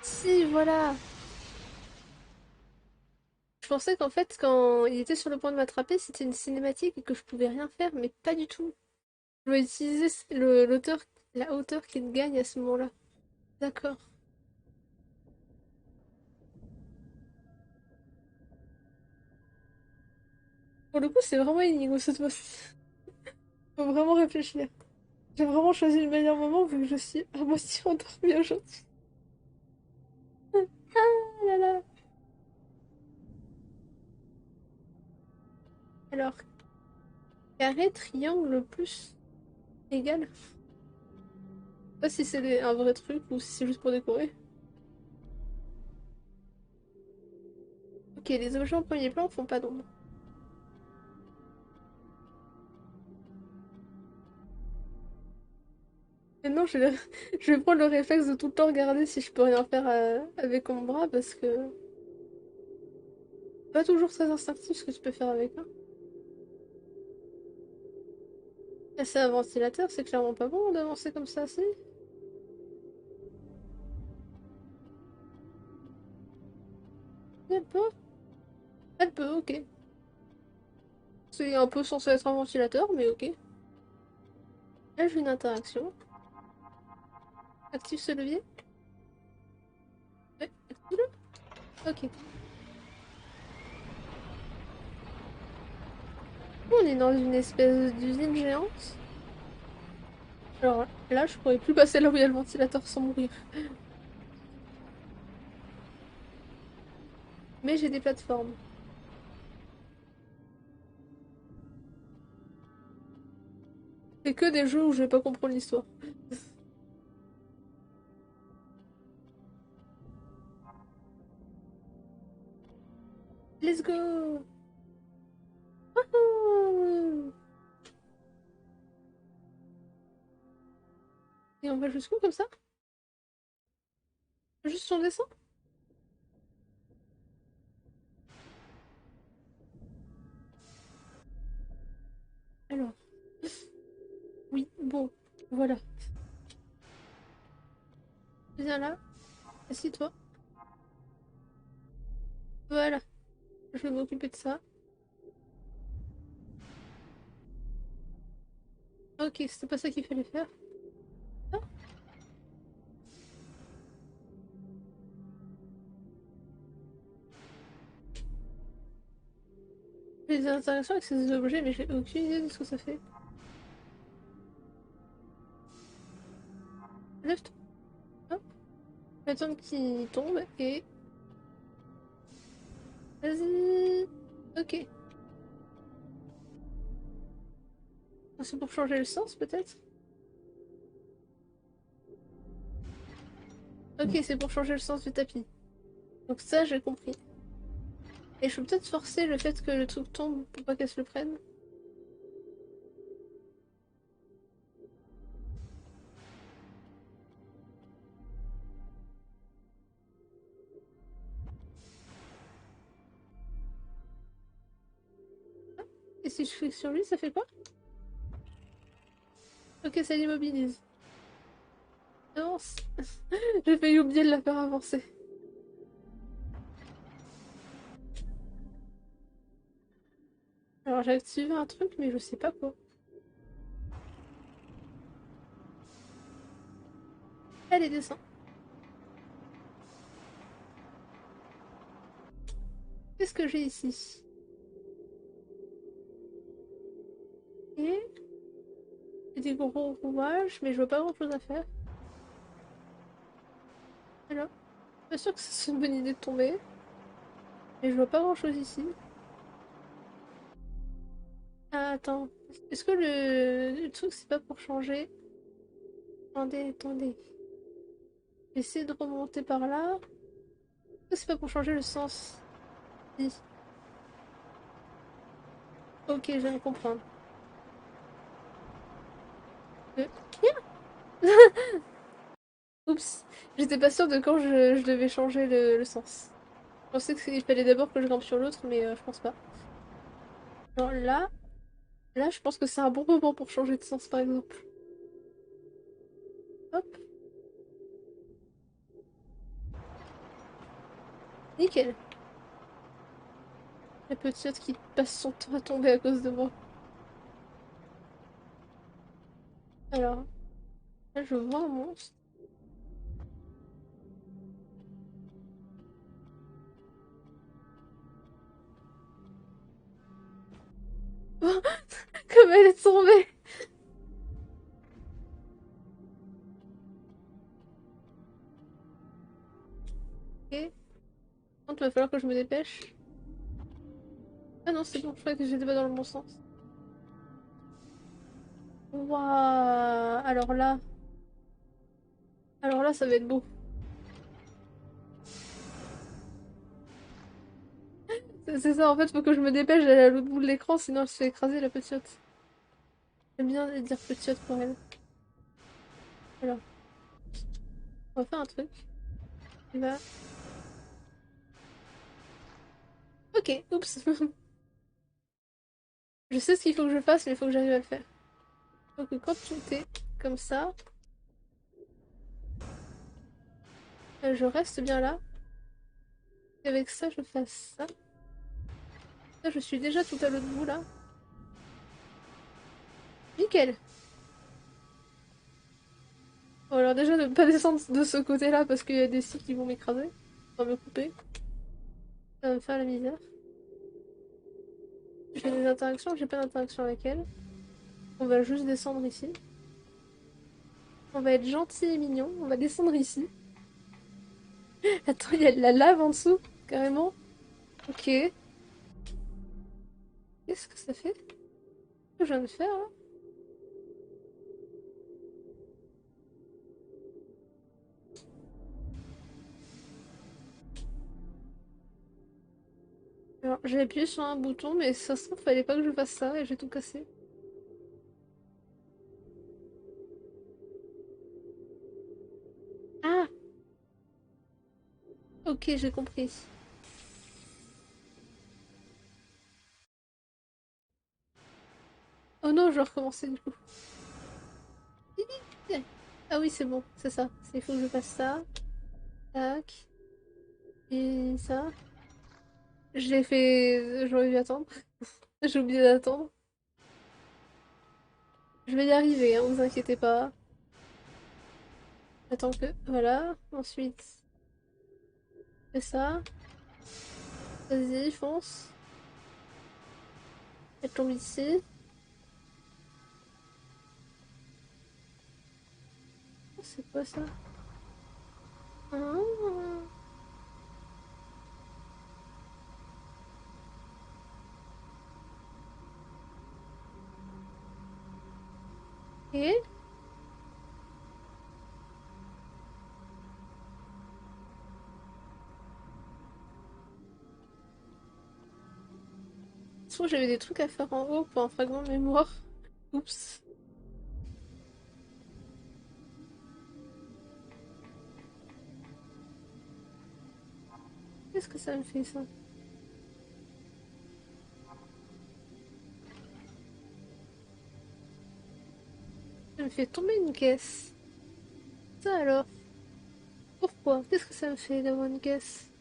Si, voilà. Je pensais qu'en fait, quand il était sur le point de m'attraper, c'était une cinématique et que je pouvais rien faire, mais pas du tout. Je dois utiliser l'auteur, la hauteur qu'il gagne à ce moment-là. D'accord. Pour le coup, c'est vraiment énigme cette fois-ci. Faut vraiment réfléchir. J'ai vraiment choisi le meilleur moment vu que je suis à moitié endormie aujourd'hui. Ah là là. Alors, carré, triangle, plus, égal. Je sais pas si c'est un vrai truc ou si c'est juste pour décorer. Ok, les objets en premier plan font pas d'ombre. Maintenant, je vais prendre le réflexe de tout le temps regarder si je peux rien faire avec mon bras parce que c'est pas toujours très instinctif ce que tu peux faire avec un. Ah, c'est un ventilateur, c'est clairement pas bon d'avancer comme ça, si. Elle peut, elle peut, ok. C'est un peu censé être un ventilateur, mais ok. Là, j'ai une interaction. Active ce levier. Ouais, active-le. Ok. On est dans une espèce d'usine géante. Alors là, je pourrais plus passer là où il y a le ventilateur sans mourir. Mais j'ai des plateformes. C'est que des jeux où je vais pas comprendre l'histoire. Let's go! Wouhou. Et on va jusqu'où comme ça? Juste on descend? Alors, oui, bon, voilà. Viens là, assis-toi. Voilà, je vais m'occuper de ça. Ok, c'était pas ça qu'il fallait faire. Ah, j'ai des interactions avec ces objets, mais j'ai aucune idée de ce que ça fait. Lève-toi. Hop. J'attends qu'il tombe et... Vas-y. Ok. Ah, c'est pour changer le sens, peut-être? Ok, c'est pour changer le sens du tapis. Donc ça, j'ai compris. Et je peux peut-être forcer le fait que le truc tombe pour pas qu'elle se le prenne. Et si je clique sur lui, ça fait quoi? Ok, ça l'immobilise. Avance. J'ai failli oublier de la faire avancer. Alors j'ai activé un truc, mais je sais pas quoi. Allez, descends. Qu'est-ce que j'ai ici? Et des gros rouages, mais je vois pas grand-chose à faire. Alors, pas sûr que c'est une bonne idée de tomber. Mais je vois pas grand-chose ici. Ah, attends. Est-ce que le truc, c'est pas pour changer? Attendez, attendez. J'essaie de remonter par là. Est-ce que c'est pas pour changer le sens? Si. Ok, je viens de comprendre. Euh, Oups. J'étais pas sûre de quand je devais changer le sens. Je pensais qu'il fallait d'abord que je grimpe sur l'autre, mais je pense pas. Genre là, je pense que c'est un bon moment pour changer de sens, par exemple. Hop, nickel. La petite qui passe son temps à tomber à cause de moi. Alors, là, je vois un monstre. Comme elle est tombée! Ok. Il va falloir que je me dépêche. Ah non, c'est bon, je croyais que j'étais pas dans le bon sens. Waouh! Alors là, ça va être beau. C'est ça, en fait, faut que je me dépêche d'aller à l'autre bout de l'écran, sinon elle se fait écraser la petite. J'aime bien dire petite pour elle. Alors, on va faire un truc. Là. Ok, oups. Je sais ce qu'il faut que je fasse, mais il faut que j'arrive à le faire. Faut que quand tout est comme ça, je reste bien là. Et avec ça, je fasse ça. Là, je suis déjà tout à l'autre bout là. Nickel. Bon, alors déjà, ne pas descendre de ce côté-là parce qu'il y a des scies qui vont m'écraser. Enfin, me couper. Ça va me faire la misère. J'ai des interactions, j'ai pas d'interaction avec elle. On va juste descendre ici. On va être gentil et mignon. On va descendre ici. Attends, il y a de la lave en dessous, carrément. Ok. Qu'est-ce que ça fait? Qu'est-ce que je viens de faire là? Alors, j'ai appuyé sur un bouton, mais ça se trouve, fallait pas que je fasse ça et j'ai tout cassé. Ah! Ok, j'ai compris. Oh non, je vais recommencer du coup. Ah oui, c'est bon, c'est ça. Il faut que je fasse ça. Tac. Et ça. Je l'ai fait. J'aurais dû attendre. J'ai oublié d'attendre. Je vais y arriver, hein, vous inquiétez pas. Attends que. Voilà. Ensuite, fais ça. Vas-y, fonce. Elle tombe ici. C'est quoi ça? Ah. Et je trouve que j'avais des trucs à faire en haut pour un fragment de mémoire. Oups. Qu'est-ce que ça me fait ça? Ça me fait tomber une caisse. Ça alors? Pourquoi? Qu'est-ce que ça me fait d'avoir une caisse?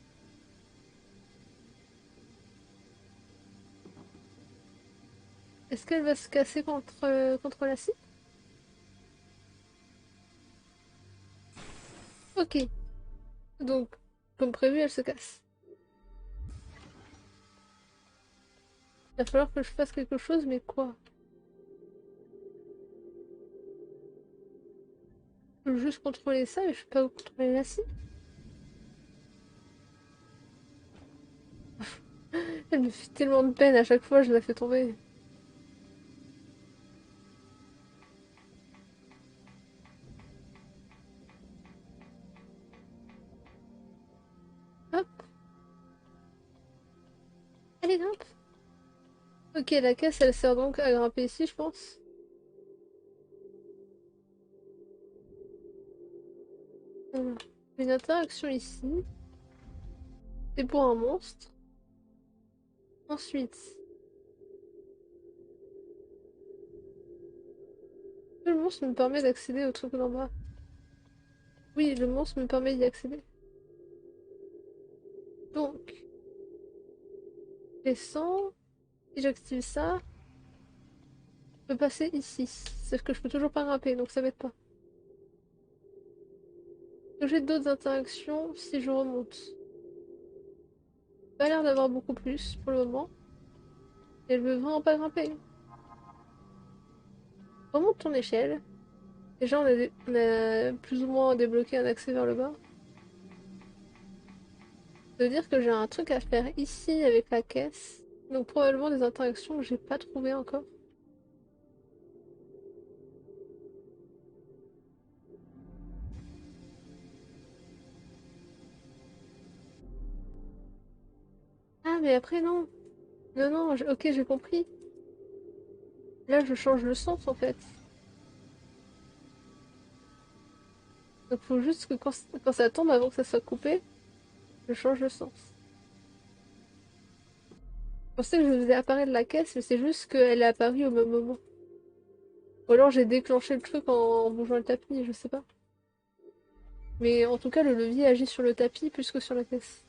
Est-ce qu'elle va se casser contre la scie? Ok. Donc, comme prévu, elle se casse. Il va falloir que je fasse quelque chose, mais quoi? Je peux juste contrôler ça, mais je peux pas contrôler la scie. Elle me fait tellement de peine à chaque fois, je la fais tomber. Hop, allez, grimpe. Ok, la caisse, elle sert donc à grimper ici, je pense. Voilà. Une interaction ici. C'est pour un monstre. Ensuite, le monstre me permet d'accéder au truc d'en bas. Oui, le monstre me permet d'y accéder. Donc, je descends. Si j'active ça, je peux passer ici. Sauf que je peux toujours pas grimper, donc ça m'aide pas. Est-ce que j'ai d'autres interactions si je remonte? Pas l'air d'avoir beaucoup plus pour le moment. Et elle veut vraiment pas grimper. Remonte ton échelle. Déjà, on a plus ou moins débloqué un accès vers le bas. Ça veut dire que j'ai un truc à faire ici avec la caisse. Donc probablement des interactions que j'ai pas trouvées encore. Ah mais après non. Non, non, ok j'ai compris. Là je change le sens en fait. Donc faut juste que quand ça tombe avant que ça soit coupé, je change le sens. Je pensais que je faisais apparaître la caisse, mais c'est juste qu'elle est apparue au même moment. Ou alors j'ai déclenché le truc en bougeant le tapis, je sais pas. Mais en tout cas le levier agit sur le tapis plus que sur la caisse.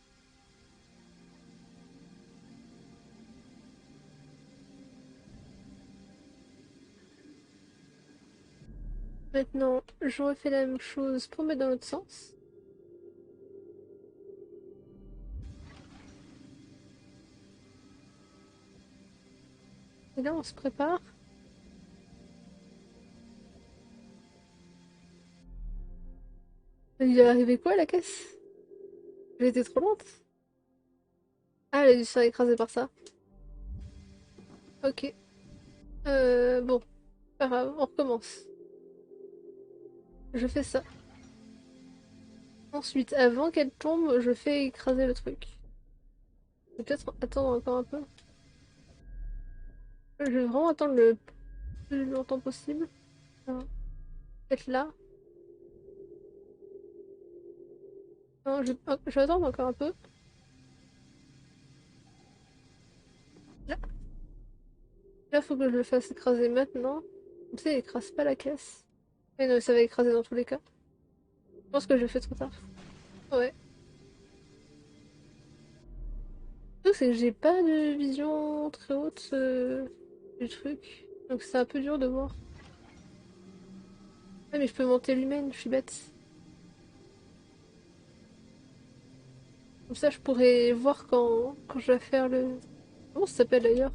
Maintenant, je refais la même chose pour mettre dans l'autre sens. Et là on se prépare. Il est arrivé quoi à la caisse? Elle était trop lente. Ah, elle a dû se faire écraser par ça. Ok. Bon. Pas grave, on recommence. Je fais ça. Ensuite, avant qu'elle tombe, je fais écraser le truc. Je vais peut-être attendre encore un peu. Je vais vraiment attendre le plus longtemps possible. Voilà. Peut-être là. Non, je vais attendre encore un peu. Là. Là, faut que je le fasse écraser maintenant. Comme ça, il écrase pas la caisse. Mais non, ça va écraser dans tous les cas. Je pense que je le fais trop tard. Ouais. Le truc, c'est que j'ai pas de vision très haute du truc. Donc c'est un peu dur de voir. Ouais, mais je peux monter l'humaine, je suis bête. Comme ça, je pourrais voir quand je vais faire le... Comment ça s'appelle d'ailleurs?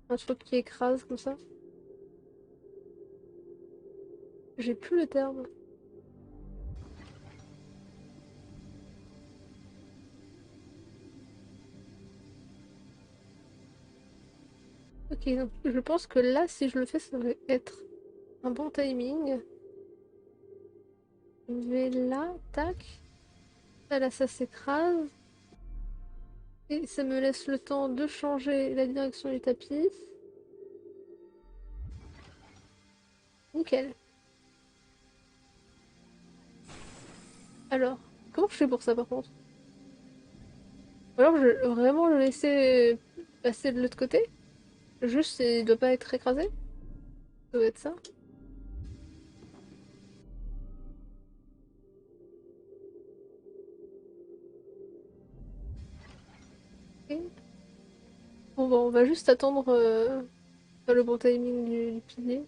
Un truc qui écrase comme ça. J'ai plus le terme. Ok, donc je pense que là, si je le fais, ça va être un bon timing. Je vais là, tac. Là, ça s'écrase. Et ça me laisse le temps de changer la direction du tapis. Nickel. Alors, comment je fais pour ça par contre? Ou alors je vraiment le laisser passer de l'autre côté? Juste, il doit pas être écrasé? Ça doit être ça. Ok. Bon, bah, on va juste attendre le bon timing du pilier.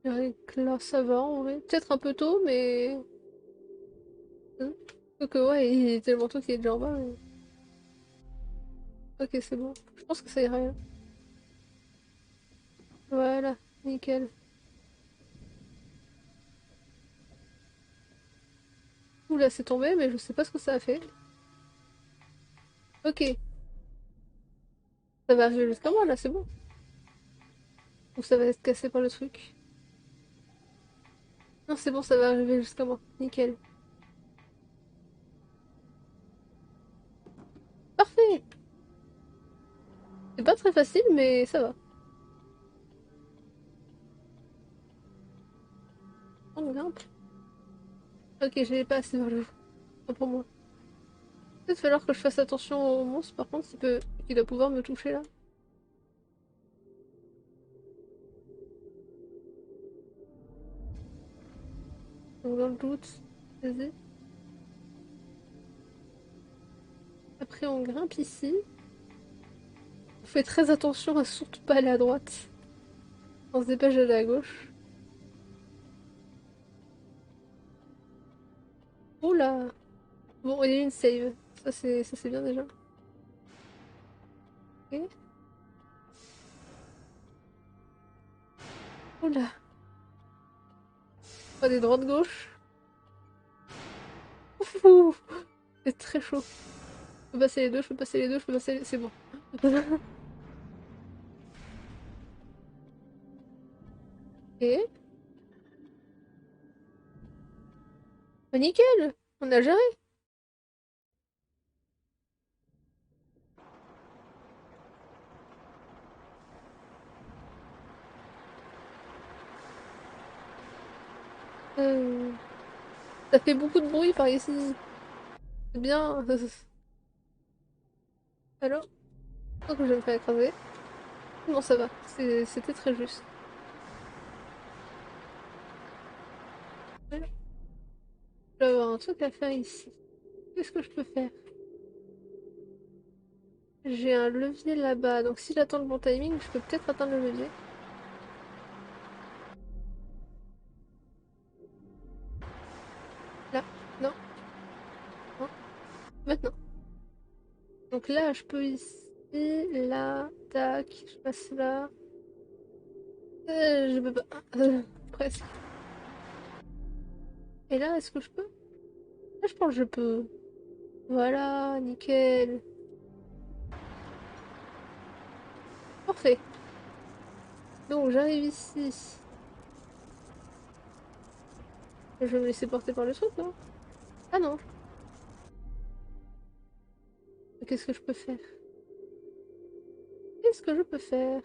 Je dirais que là, ça va en vrai. Peut-être un peu tôt, mais. Hein. Donc, ouais, il est tellement tôt qu'il est déjà en bas. Ok, c'est bon. Je pense que ça ira rien. Voilà, nickel. Oula, c'est tombé, mais je sais pas ce que ça a fait. Ok, ça va arriver jusqu'à moi là, c'est bon. Ou ça va être cassé par le truc. Non, c'est bon, ça va arriver jusqu'à moi. Nickel. Parfait! C'est pas très facile, mais ça va. On grimpe. Ok, j'ai pas assez mal pour moi. Peut-être falloir que je fasse attention au monstre, par contre, il doit pouvoir me toucher là. Donc dans le doute, vas-y. Après, on grimpe ici. On fait très attention à surtout pas aller à droite. On se dépêche d'aller à gauche. Oula! Bon, il y a une save. Ça c'est bien déjà. Ok. Oula! Pas des droites gauche. Ouh, c'est très chaud. Je peux passer les deux, je peux passer les deux, je peux passer les... C'est bon. Ok. Bah, nickel! On a géré! Euh, Ça fait beaucoup de bruit par ici. C'est bien. Alors? Je crois que je vais me faire écraser. Non, ça va. C'était très juste. Je vais avoir un truc à faire ici. Qu'est-ce que je peux faire? J'ai un levier là-bas, donc si j'attends le bon timing, je peux peut-être atteindre le levier. Là, non, non, maintenant. Donc là, je peux ici, là, tac, je passe là. Je peux pas. Presque. Et là, est-ce que je peux? Là, je pense que je peux. Voilà, nickel. Parfait. Donc j'arrive ici. Je vais me laisser porter par le truc, non? Ah non. Qu'est-ce que je peux faire? Qu'est-ce que je peux faire?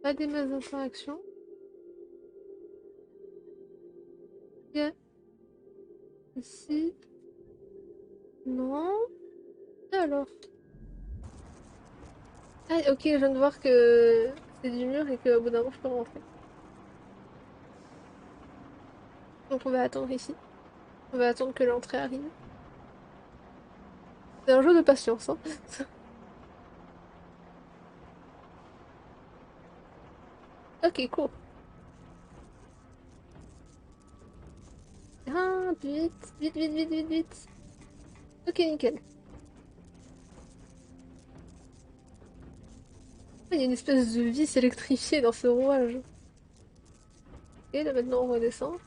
Pas des masses d'interaction. Yeah. Ici. Non. Et alors? Ah, ok, je viens de voir que c'est du mur et qu'au bout d'un moment, je peux rentrer. Donc on va attendre ici. On va attendre que l'entrée arrive. C'est un jeu de patience, hein. Ok, cool. Ah, vite, vite, vite, vite, vite, vite. Ok, nickel. Ah, il y a une espèce de vis électrifiée dans ce rouage. Et là maintenant on redescend.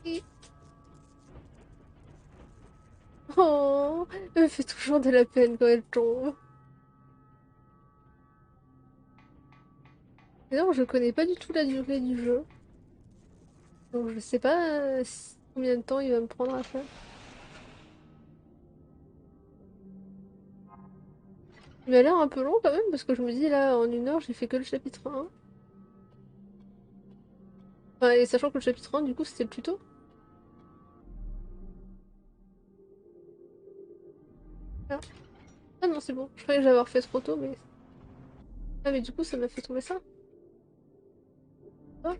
Et... Oh, elle me fait toujours de la peine quand elle tombe. Et non, je connais pas du tout la durée du jeu. Donc je sais pas combien de temps il va me prendre à faire. Il m'a l'air un peu long quand même, parce que je me dis là, en 1 heure, j'ai fait que le chapitre 1. Enfin, et sachant que le chapitre 1, du coup, c'était le tuto. Ah, ah non, c'est bon. Je croyais que j'avais fait trop tôt, mais... Ah, mais du coup, ça m'a fait tomber ça. Ah,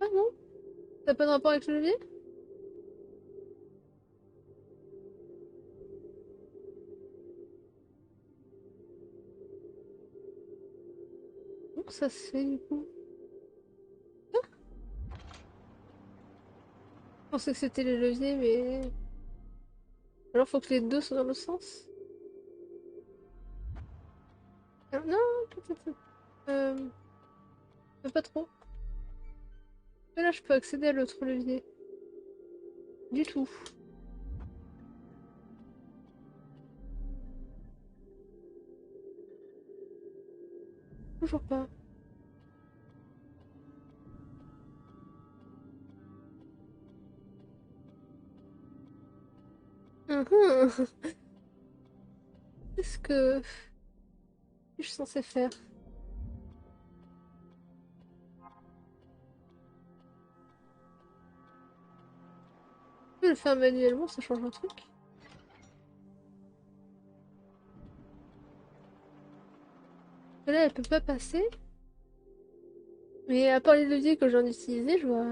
ah non, ça n'a pas de rapport avec le levier? Donc ça se fait du coup. Ah, je pensais que c'était les leviers, mais... Alors faut que les deux soient dans le sens. Ah, non, peut-être... Euh... Pas trop. Mais là, je peux accéder à l'autre levier. Du tout. Toujours pas. Uhum. Qu'est-ce que suis-je censé faire? Je peux le faire manuellement, ça change un truc. Là, elle peut pas passer. Mais à part les leviers que j'en ai utilisés, je vois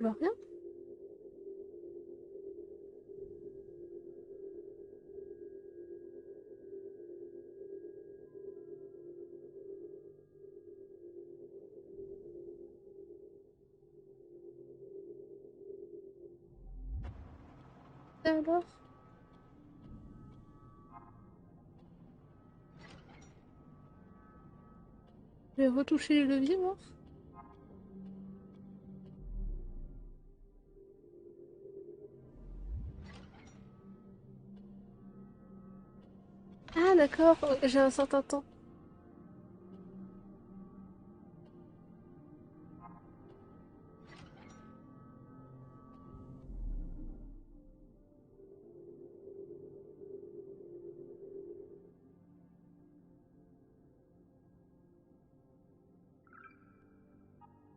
rien. Et alors? Je vais retoucher les leviers, moi. Ah, d'accord, j'ai un certain temps.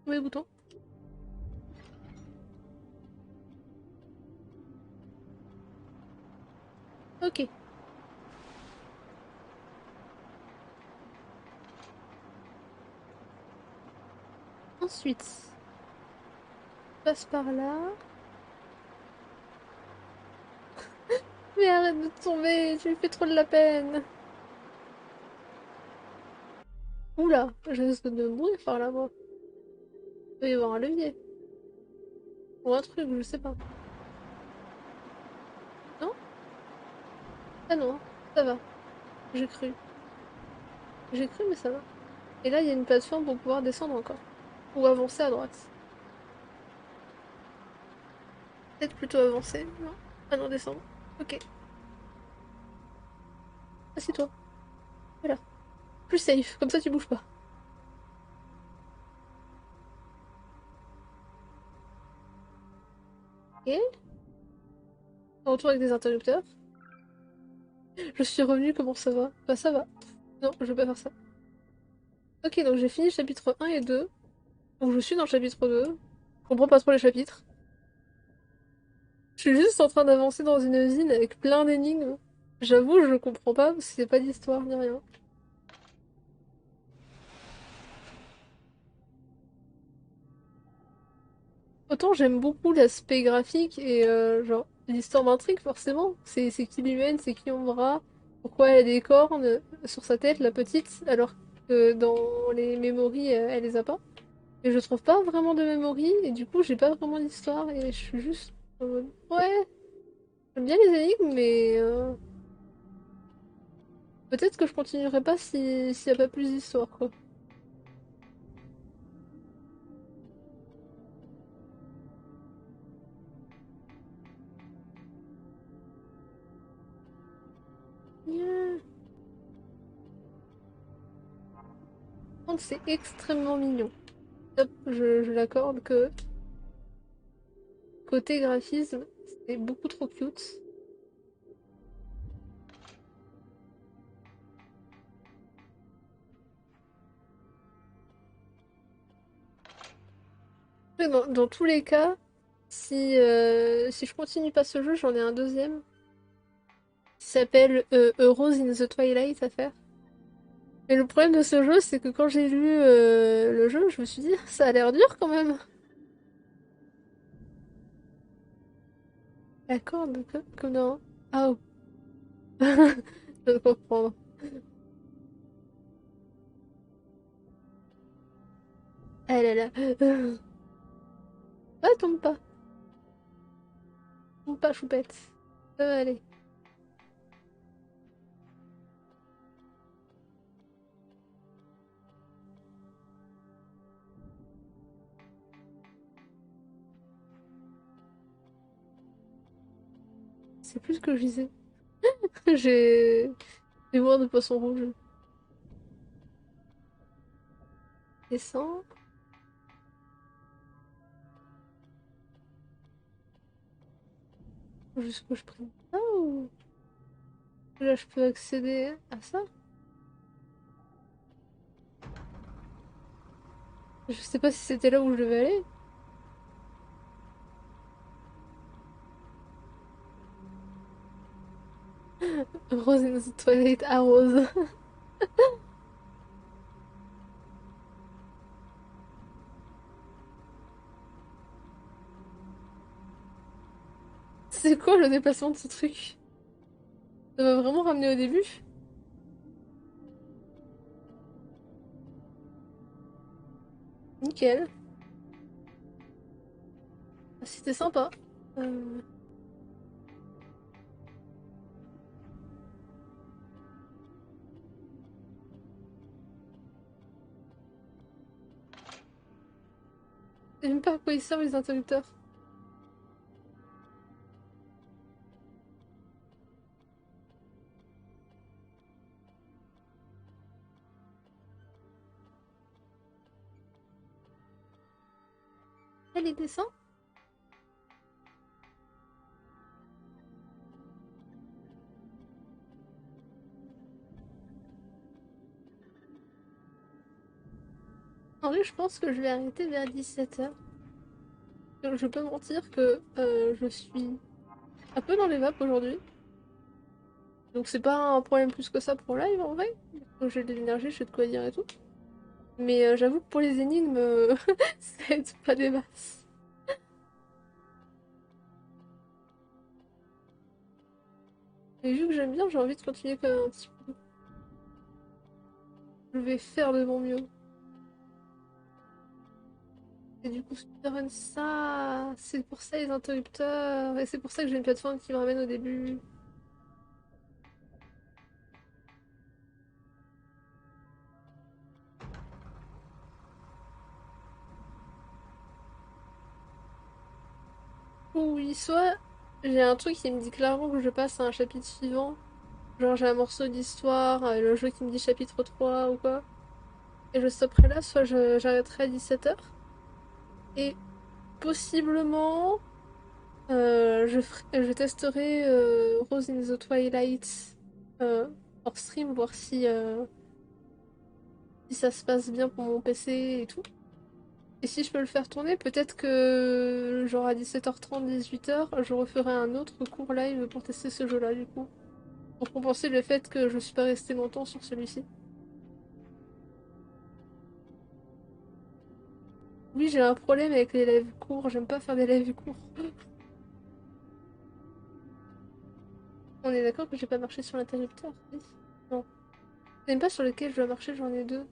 Oui, bouton. Ok. Ensuite, passe par là. Mais arrête de tomber, tu me fais trop de la peine. Oula, je risque de mourir par là, moi. Il va y avoir un levier. Ou un truc, je sais pas. Non? Ah non, ça va. J'ai cru. J'ai cru, mais ça va. Et là, il y a une plateforme pour pouvoir descendre encore. Ou avancer à droite. Peut-être plutôt avancer, non? Ah non, descendre. Ok. Assieds-toi. Voilà. Plus safe, comme ça tu bouges pas. Ok. On retourne avec des interrupteurs. Je suis revenue, comment ça va? Bah ça va. Non, je vais pas faire ça. Ok, donc j'ai fini le chapitre 1 et 2. Donc je suis dans le chapitre 2. Je comprends pas trop les chapitres. Je suis juste en train d'avancer dans une usine avec plein d'énigmes. J'avoue, je comprends pas parce que c'est pas d'histoire ni rien. Autant j'aime beaucoup l'aspect graphique et genre l'histoire m'intrigue forcément. C'est qui l'humaine, c'est qui Umbra, pourquoi elle a des cornes sur sa tête, la petite, alors que dans les memories elle les a pas. Et je trouve pas vraiment de memories et du coup j'ai pas vraiment d'histoire et je suis juste en mode, ouais, j'aime bien les énigmes mais peut-être que je continuerai pas si s'il y a pas plus d'histoire quoi. Yeah. Par contre, c'est extrêmement mignon. Hop, je l'accorde que côté graphisme, c'est beaucoup trop cute. Mais dans tous les cas, si je continue pas ce jeu, j'en ai un deuxième qui s'appelle A Rose in the Twilight à faire. Mais le problème de ce jeu, c'est que quand j'ai lu le jeu, je me suis dit, ça a l'air dur quand même. D'accord, donc, comme dans... Ah, oh. Je peux comprendre. Ah là là. Ah, tombe pas. Tombe pas, choupette. Ça va aller. C'est plus ce que je disais. J'ai... J'ai voir de poisson rouge. Descends. Jusqu'où je prends ça ou... Là, je peux accéder à ça? Je sais pas si c'était là où je devais aller. Rose in the Twilight à Rose. C'est quoi le déplacement de ce truc? Ça m'a vraiment ramené au début? Nickel. Ah, c'était sympa. Euh, Je sais même pas à quoi ils servent les interrupteurs. Elle les descend? En vrai, je pense que je vais arrêter vers 17h. Je peux mentir que je suis un peu dans les vapes aujourd'hui. Donc c'est pas un problème plus que ça pour live en vrai. Donc j'ai de l'énergie, j'ai de quoi dire et tout. Mais j'avoue que pour les énigmes, ça aide pas des masses. Et vu que j'aime bien, j'ai envie de continuer quand même un petit peu. Je vais faire de mon mieux. Et du coup, speedrun ça, c'est pour ça les interrupteurs. Et c'est pour ça que j'ai une plateforme qui me ramène au début. Oui, soit j'ai un truc qui me dit clairement que je passe à un chapitre suivant. Genre j'ai un morceau d'histoire, le jeu qui me dit chapitre 3 ou quoi. Et je stopperai là, soit j'arrêterai à 17h. Et possiblement, je testerai Rose in the Twilight euh, hors stream, voir si, si ça se passe bien pour mon PC et tout. Et si je peux le faire tourner, peut-être que genre à 17h30, 18h, je referai un autre court live pour tester ce jeu-là du coup. Pour compenser le fait que je suis pas restée longtemps sur celui-ci. Oui, j'ai un problème avec les lives courts, j'aime pas faire des lives courts. On est d'accord que j'ai pas marché sur l'interrupteur? Oui. Non. Même pas sur lequel je dois marcher, j'en ai deux.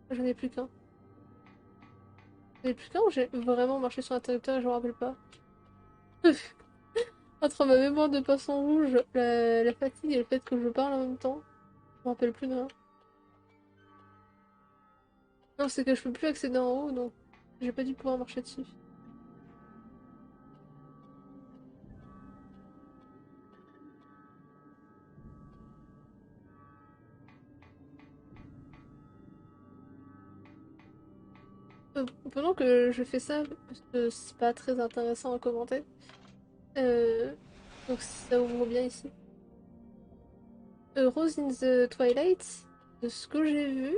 J'en ai plus qu'un. J'en ai plus qu'un ou j'ai vraiment marché sur l'interrupteur et je me rappelle pas? Entre ma mémoire de poisson rouge, la fatigue et le fait que je parle en même temps, je me rappelle plus de rien. Non, c'est que je peux plus accéder en haut, donc j'ai pas dû pouvoir marcher dessus. Pendant que je fais ça, parce que c'est pas très intéressant à commenter, euh, donc ça ouvre bien ici. Rose in the Twilight, de ce que j'ai vu,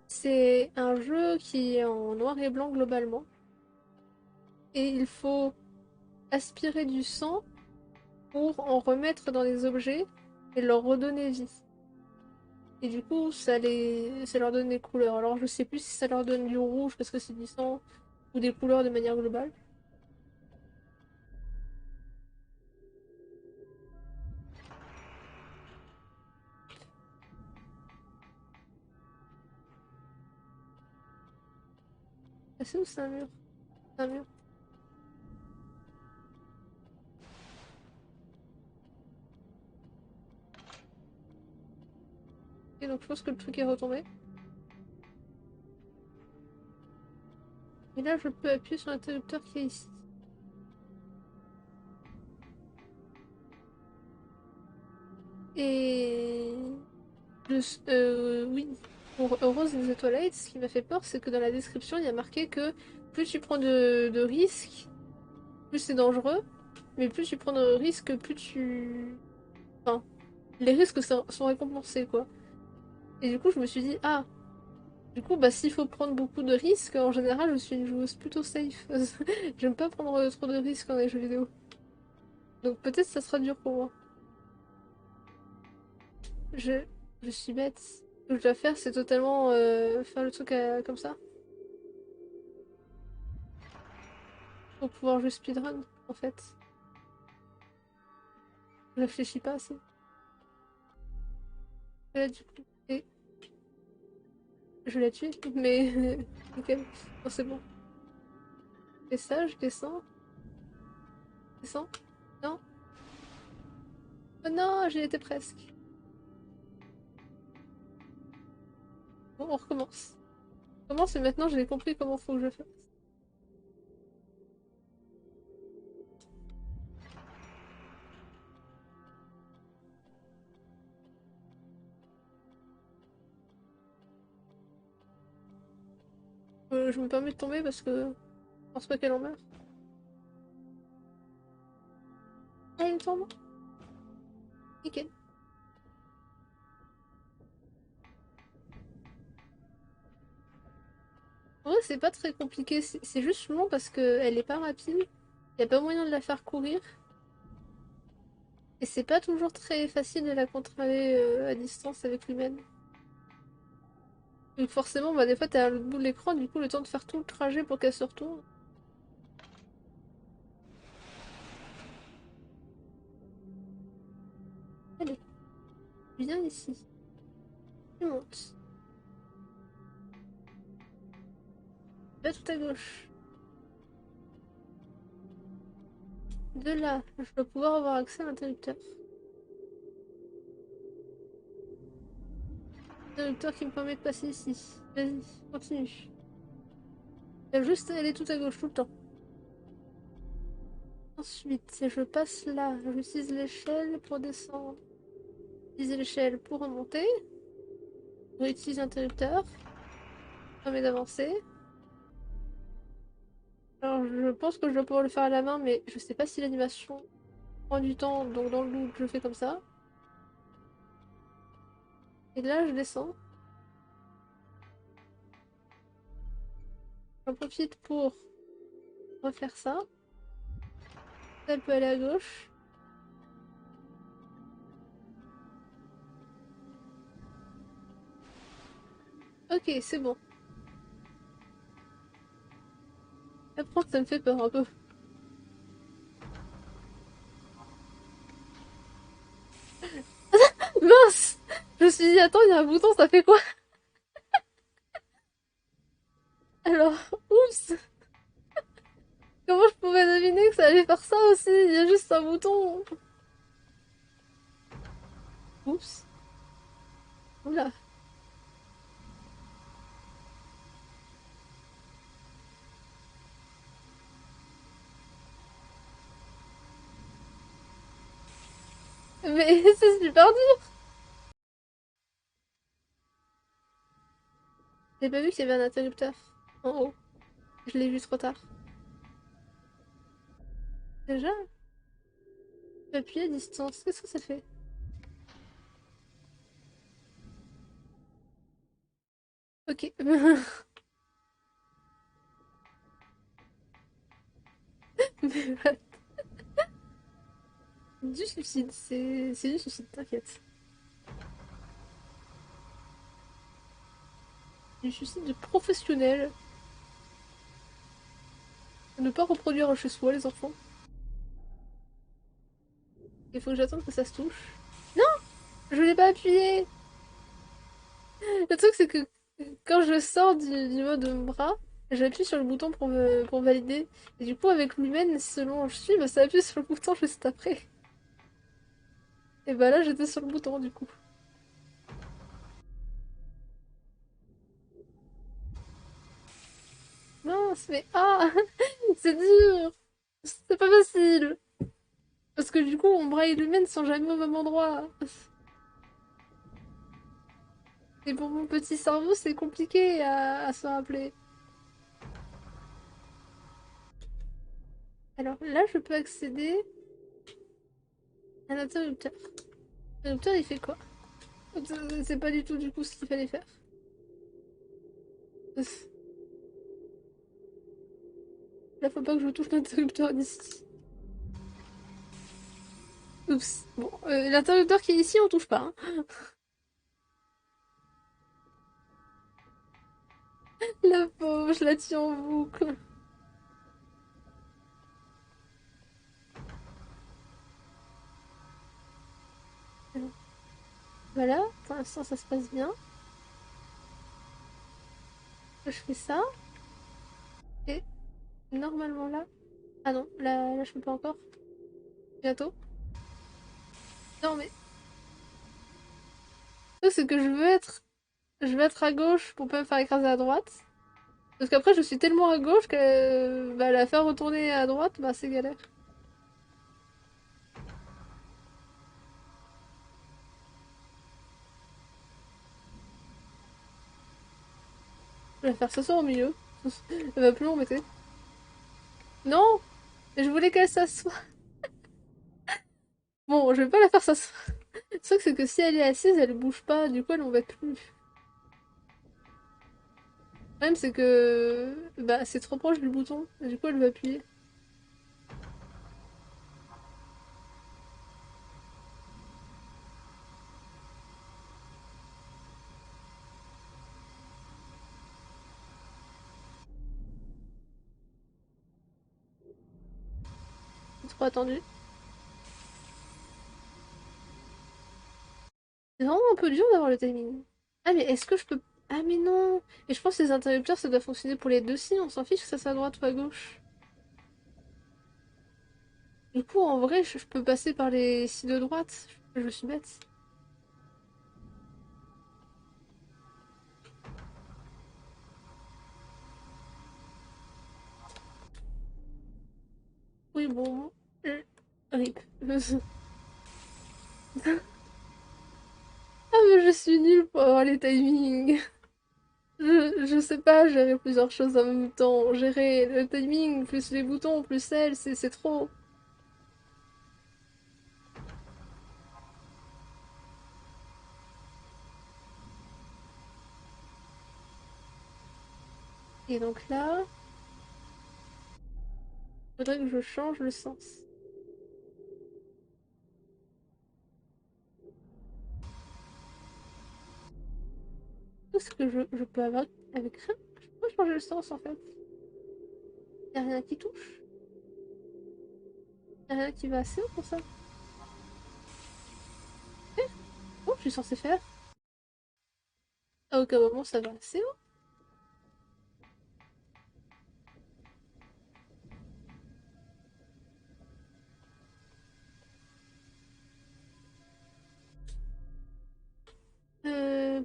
c'est un jeu qui est en noir et blanc globalement, et il faut aspirer du sang pour en remettre dans les objets et leur redonner vie. Et du coup, ça leur donne des couleurs. Alors je sais plus si ça leur donne du rouge parce que c'est du sang, ou des couleurs de manière globale. Ah, c'est où c'est un mur? C'est un mur. Et donc je pense que le truc est retombé. Et là, je peux appuyer sur l'interrupteur qui est ici. Et... oui. Pour Rose in the Twilight, ce qui m'a fait peur, c'est que dans la description, il y a marqué que plus tu prends de risques, plus c'est dangereux. Mais plus tu prends de risques, plus tu... Enfin, les risques sont récompensés, quoi. Et du coup, je me suis dit, ah, du coup, bah s'il faut prendre beaucoup de risques, en général, je suis une joueuse plutôt safe. J'aime pas prendre trop de risques dans les jeux vidéo. Donc peut-être ça sera dur pour moi. Je, je suis bête. Ce que je dois faire, c'est totalement faire le truc comme ça. Pour pouvoir jouer speedrun, en fait. Je réfléchis pas assez. Et là, du coup, et je l'ai tué, mais nickel. Bon, c'est bon. Et ça, je descends. Descends. Non. Oh non, j'y étais presque. Bon, on recommence. On recommence et maintenant j'ai compris comment faut que je fasse. Je me permets de tomber parce que je pense pas qu'elle en meurt. Ah, il me tombe. Nickel. En vrai, c'est pas très compliqué. C'est juste long parce qu'elle est pas rapide. Y a pas moyen de la faire courir. Et c'est pas toujours très facile de la contrôler à distance avec l'humaine. Donc forcément, bah, des fois t'es à l'autre bout de l'écran, du coup le temps de faire tout le trajet pour qu'elle se retourne. Allez, viens ici. Tu montes. Va tout à gauche. De là, je dois pouvoir avoir accès à l'interrupteur. L'interrupteur qui me permet de passer ici. Vas-y, continue. Il y a juste à aller tout à gauche tout le temps. Ensuite, je passe là. J'utilise l'échelle pour descendre. J'utilise l'échelle pour remonter. Je réutilise l'interrupteur. Ça permet d'avancer. Alors, je pense que je dois pouvoir le faire à la main, mais je sais pas si l'animation prend du temps, donc dans le doute, je fais comme ça. Et là, je descends. J'en profite pour refaire ça. Elle peut aller à gauche. Ok, c'est bon. Apprends que ça me fait peur un peu. Mince! Je me suis dit, attends, il y a un bouton, ça fait quoi? Alors, oups! Comment je pouvais deviner que ça allait faire ça aussi? Il y a juste un bouton. Oups. Oula. Mais c'est super dur! J'ai pas vu qu'il y avait un interrupteur en haut. Je l'ai vu trop tard. Déjà? Appuyer à distance. Qu'est-ce que ça fait? Ok. Mais ouais. Du suicide, c'est du suicide, t'inquiète. Du suicide professionnel. Ne pas reproduire chez soi, les enfants. Il faut que j'attende que ça se touche. Non! Je l'ai pas appuyé! Le truc, c'est que quand je sors du mode bras, j'appuie sur le bouton pour valider. Et du coup, avec l'humaine, selon où je suis, bah, ça appuie sur le bouton juste après. Et bah là, j'étais sur le bouton, du coup. Mince, mais ah! C'est dur! C'est pas facile! Parce que du coup, mon bras et l'humaine sont jamais au même endroit. Et pour mon petit cerveau, c'est compliqué à se rappeler. Alors là, je peux accéder à l'interrupteur. L'interrupteur, il fait quoi? C'est pas du tout du coup ce qu'il fallait faire. Là, faut pas que je touche l'interrupteur d'ici. Oups. Bon, l'interrupteur qui est ici, on touche pas, hein. La pauvre, je la tiens en boucle. Voilà, pour l'instant, ça se passe bien. Je fais ça. Et normalement là... Ah non, là je peux pas encore. Bientôt. Non, mais... Le truc, c'est que je veux être à gauche pour pas me faire écraser à droite. Parce qu'après, je suis tellement à gauche que bah, la faire retourner à droite, bah, c'est galère. Je vais la faire s'asseoir au milieu. Elle va plus m'embêter. Non! Je voulais qu'elle s'assoie. Bon, je vais pas la faire s'asseoir. Le truc, c'est que si elle est assise, elle bouge pas, du coup, elle m'embête plus. Le problème, c'est que bah, c'est trop proche du bouton, et du coup, elle va appuyer. C'est trop attendu. C'est vraiment un peu dur d'avoir le timing. Ah, mais est-ce que je peux. Ah, mais non! Et je pense que les interrupteurs, ça doit fonctionner pour les deux signes, on s'en fiche que ça soit à droite ou à gauche. Du coup, en vrai, je peux passer par les scies de droite. Je suis bête. Oui, bon. Rip. Ah, mais je suis nulle pour avoir les timings. Je sais pas gérer plusieurs choses en même temps. Gérer le timing, plus les boutons, plus elle, c'est trop. Et donc là, il faudrait que je change le sens. Est-ce que je peux avoir avec rien? Je peux pas changer le sens en fait. Y a rien qui touche. Y a rien qui va assez haut pour ça. Oh, je suis censée faire. À aucun moment ça va assez haut.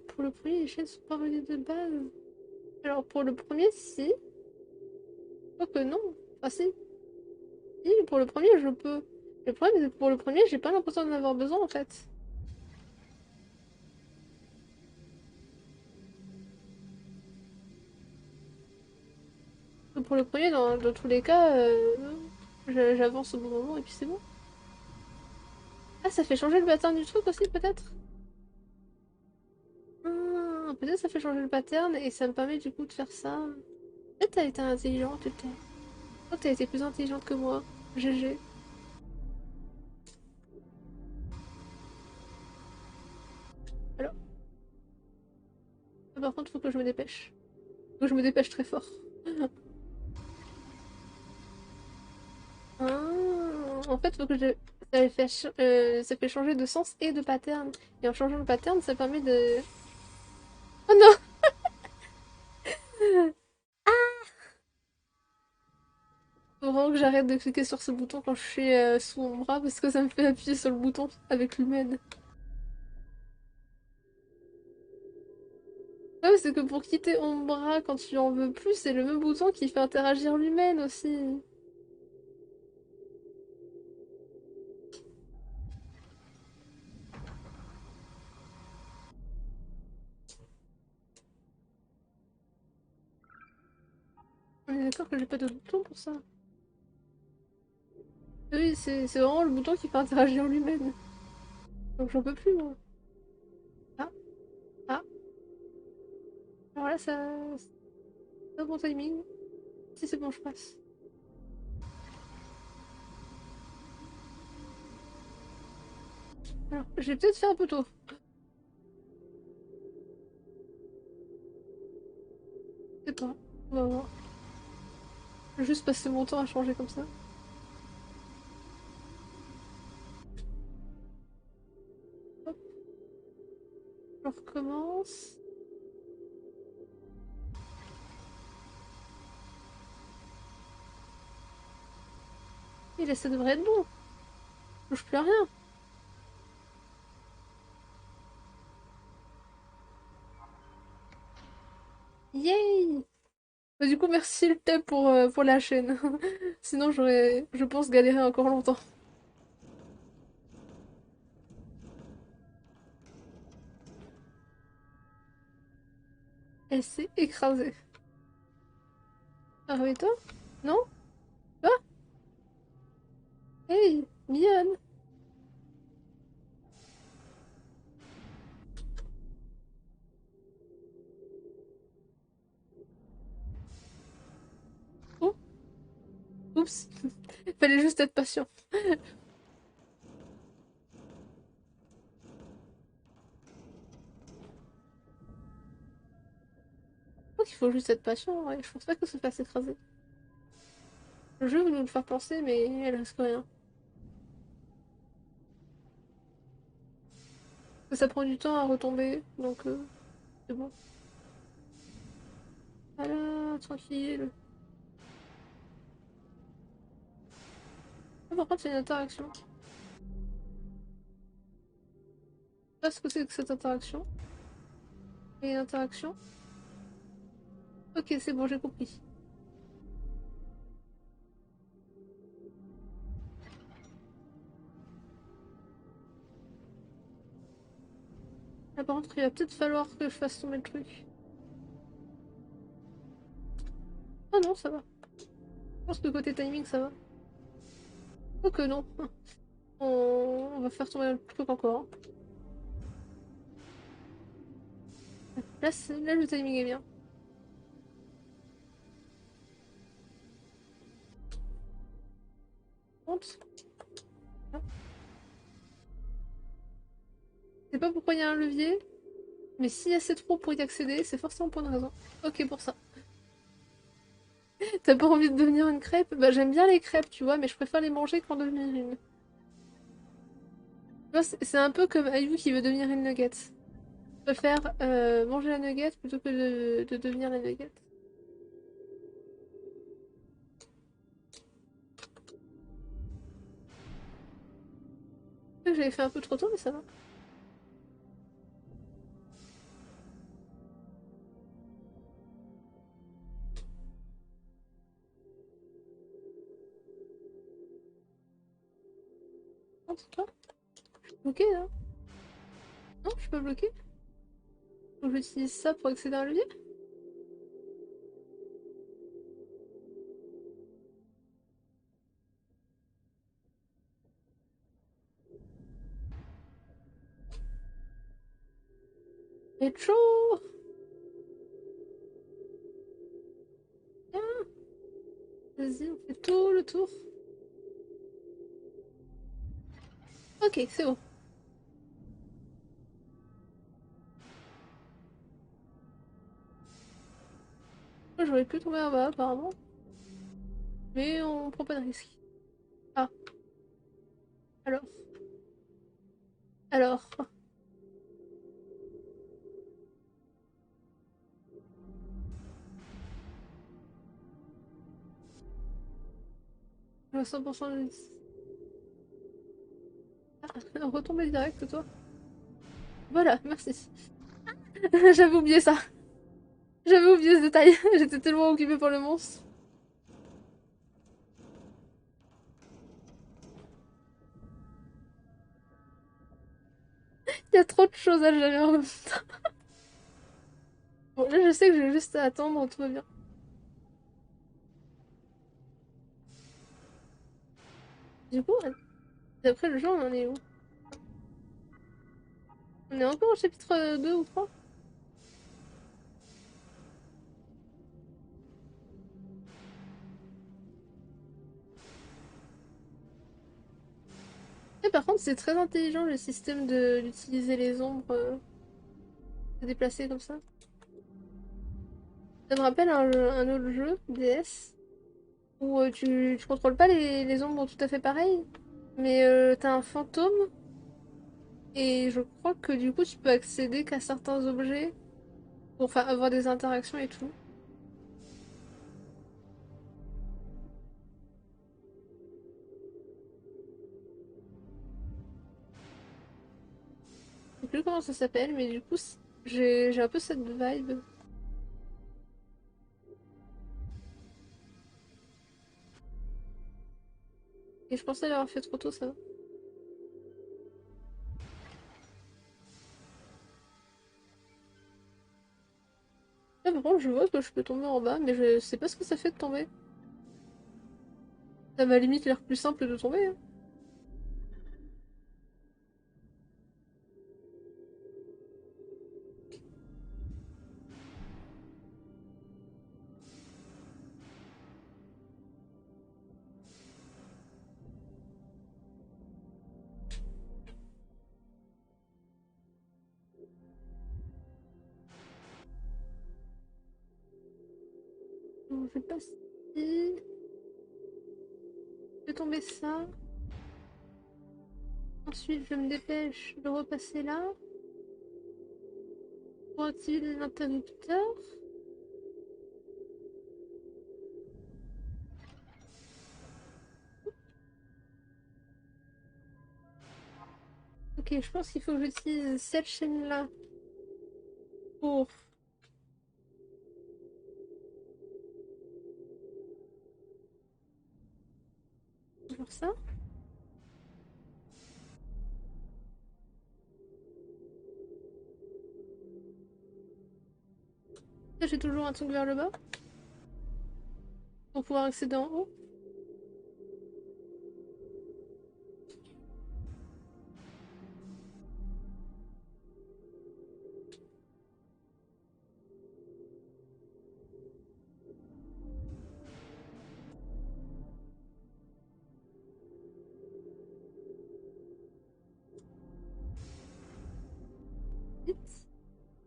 Pour le premier, les chaînes sont pas reliées de base. Alors pour le premier, si. Quoique non. Enfin si. Si, pour le premier, je peux. Le problème, c'est que pour le premier, j'ai pas l'impression d'en avoir besoin en fait. Pour le premier, dans tous les cas, j'avance au bon moment et puis c'est bon. Ah, ça fait changer le pattern du truc aussi, peut-être? Ah, peut-être ça fait changer le pattern et ça me permet du coup de faire ça. Peut-être t'as été intelligente, peut-être. Toi, t'as été plus intelligente que moi. GG. Alors, par contre, faut que je me dépêche. Faut que je me dépêche très fort. Ah, en fait, faut que je... ça fait changer de sens et de pattern. Et en changeant le pattern, ça permet de... Oh non! Faut vraiment que j'arrête de cliquer sur ce bouton quand je suis sous mon bras parce que ça me fait appuyer sur le bouton avec l'humaine. Ouais, c'est que pour quitter mon bras quand tu en veux plus, c'est le même bouton qui fait interagir l'humaine aussi. On est d'accord que j'ai pas de bouton pour ça. Oui, c'est vraiment le bouton qui fait interagir l'humaine. Donc j'en peux plus, moi. Ah, ah. Alors là, ça... C'est pas bon timing. Si c'est bon, je passe. Alors, j'ai peut-être fait un peu tôt. Je sais pas. On va voir. Je vais juste passer mon temps à changer comme ça. Hop, je recommence. Et là, ça devrait être bon. Je touche plus à rien. Yay! Bah, du coup, merci le thème pour la chaîne. Sinon, j'aurais, je pense, galéré encore longtemps. Elle s'est écrasée. Arrête-toi? Non? Ah! Hey! Mignonne! Oh! Oups! Fallait juste être patient. Je crois qu'il faut juste être patient, ouais. Je pense pas que ça se fasse écraser. Le jeu veut nous le faire penser, mais elle risque rien. Ça prend du temps à retomber, donc c'est bon. Voilà, tranquille. Ah, par contre, c'est une interaction. Je sais pas ce que c'est que cette interaction. Il y a une interaction. Ok, c'est bon, j'ai compris. Ah, par contre, il va peut-être falloir que je fasse tomber le truc. Ah non, ça va. Je pense que côté timing, ça va. Oh que non. On va faire tomber le truc encore. Là, là, le timing est bien. contre. Je sais pas pourquoi il y a un levier, mais s'il y a ces trous pour y accéder, c'est forcément pour une raison. Ok pour ça. T'as pas envie de devenir une crêpe? Bah j'aime bien les crêpes, tu vois, mais je préfère les manger qu'en devenir une. Tu vois, c'est un peu comme Ayu qui veut devenir une nugget. Je préfère manger la nugget plutôt que de devenir la nugget. Je sais que j'avais fait un peu trop tôt, mais ça va. Toi? Je suis bloquée là. Non, je suis pas bloquée. Faut que j'utilise ça pour accéder à un levier? Mais chaud! Viens! Vas-y, on fait tout le tour. Ok, c'est bon. Moi, j'aurais pu tomber en bas apparemment. Mais on prend pas de risque. Ah, alors. Alors. Je vois 100% de... Ah, retomber direct, toi. Voilà, merci. J'avais oublié ça. J'avais oublié ce détail. J'étais tellement occupée par le monstre. Il y a trop de choses à gérer en même temps. Bon, là, je sais que j'ai juste à attendre, tout va bien. Du coup, d'après le jeu, on en est où? On est encore au chapitre 2 ou 3? Et par contre, c'est très intelligent le système d'utiliser les ombres, de déplacer comme ça. Ça me rappelle un autre jeu, DS, où tu contrôles pas les ombres tout à fait pareil, mais t'as un fantôme, et je crois que du coup tu peux accéder qu'à certains objets pour avoir des interactions et tout. Je sais plus comment ça s'appelle, mais du coup j'ai un peu cette vibe. Et je pensais l'avoir fait trop tôt, ça. Là par contre je vois que je peux tomber en bas, mais je sais pas ce que ça fait de tomber. Ça m'a limite l'air plus simple de tomber, hein. Donc, je passe ici. Je vais tomber ça. Ensuite, je me dépêche de repasser là pour activer l'interrupteur. Ok, je pense qu'il faut que j'utilise cette chaîne-là pour faire ça. Là, j'ai toujours un truc vers le bas pour pouvoir accéder en haut.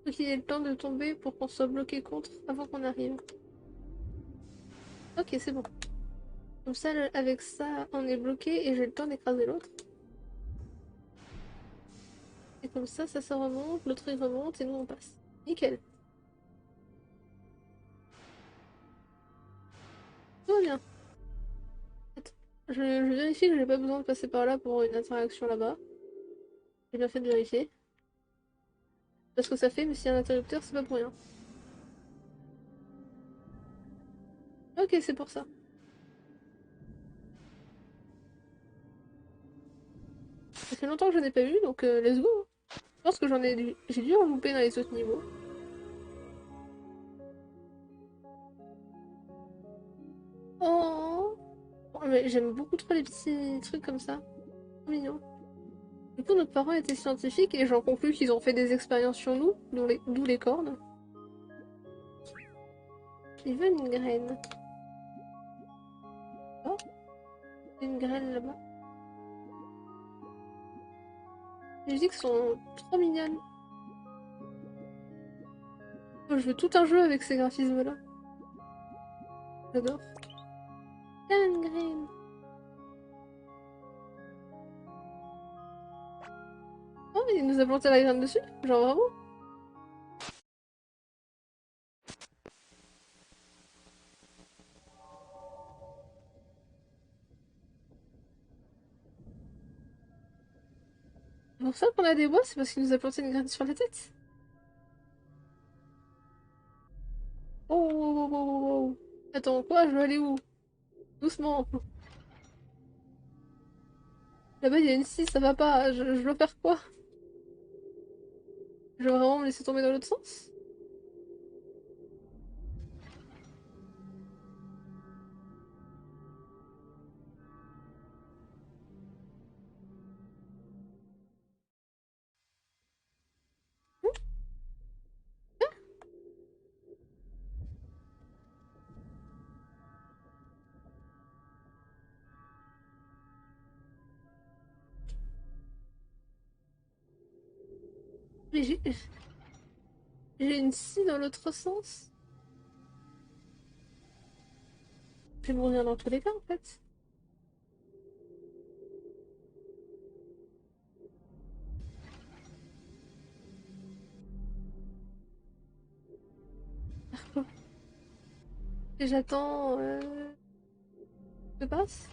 Faut qu'il ait le temps de tomber pour qu'on soit bloqué contre avant qu'on arrive. Ok, c'est bon. Comme ça, avec ça, on est bloqué et j'ai le temps d'écraser l'autre. Et comme ça remonte, l'autre il remonte et nous on passe. Nickel. Tout va bien. Attends, je vérifie que j'ai pas besoin de passer par là pour une interaction là-bas. J'ai bien fait de vérifier. Parce que ça fait, mais s'il y a un interrupteur, c'est pas pour rien. Ok, c'est pour ça. Ça fait longtemps que je n'ai pas vu, donc let's go. Je pense que j'ai dû en louper dans les autres niveaux. Oh, oh, mais j'aime beaucoup trop les petits trucs comme ça. Trop mignon. Du coup, nos parents étaient scientifiques et j'en conclus qu'ils ont fait des expériences sur nous, d'où les cornes. Il veut une graine. Oh, une graine là-bas. Les musiques sont trop mignonnes. Oh, je veux tout un jeu avec ces graphismes-là. J'adore. Ah, une graine. Oh, il nous a planté la graine dessus. Genre vraiment. C'est pour ça qu'on a des bois, c'est parce qu'il nous a planté une graine sur la tête. Oh, oh, oh, oh, oh, oh. Attends, quoi? Je dois aller où? Doucement. Là-bas, il y a une scie, ça va pas. Je dois faire quoi? Je dois vraiment me laisser tomber dans l'autre sens? Mais j'ai une scie dans l'autre sens. Je vais mourir dans tous les cas, en fait. Et j'attends... Je passe?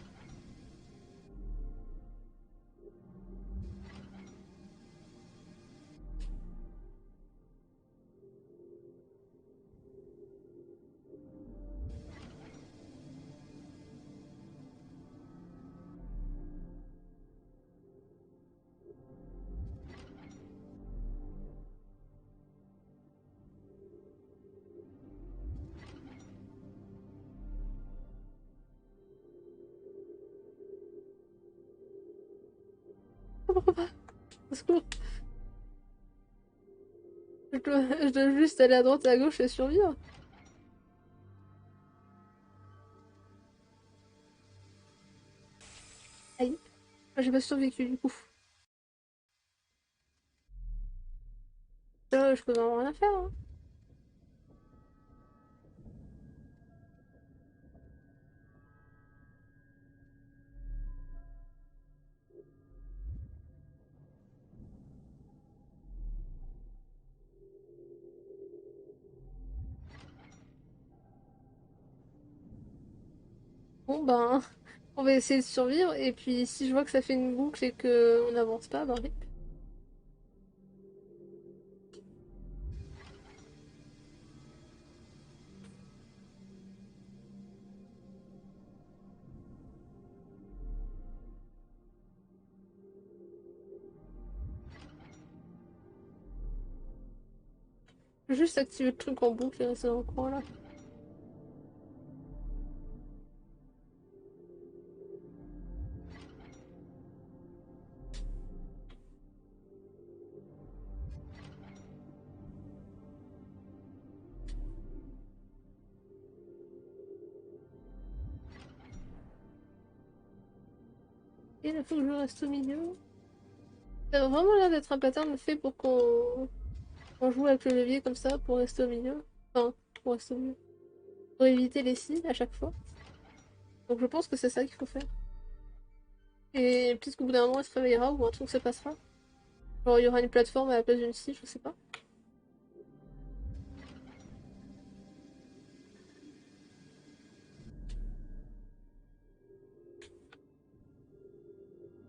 Pourquoi pas? Au secours. Je dois juste aller à droite et à gauche et survivre. Aïe. Ah, j'ai pas survécu, du coup. Je peux vraiment rien faire, hein. Bon, ben... On va essayer de survivre, et puis si je vois que ça fait une boucle et qu'on n'avance pas, ben rip. Je vais juste activer le truc en boucle et rester dans le coin là. Et il faut que je reste au milieu. Ça a vraiment l'air d'être un pattern fait pour qu'on On joue avec le levier comme ça pour rester au milieu. Enfin, pour rester au milieu. Pour éviter les scies à chaque fois. Donc je pense que c'est ça qu'il faut faire. Et peut-être qu'au bout d'un moment, il se réveillera ou un truc se passera. Genre, il y aura une plateforme à la place d'une scie, je sais pas.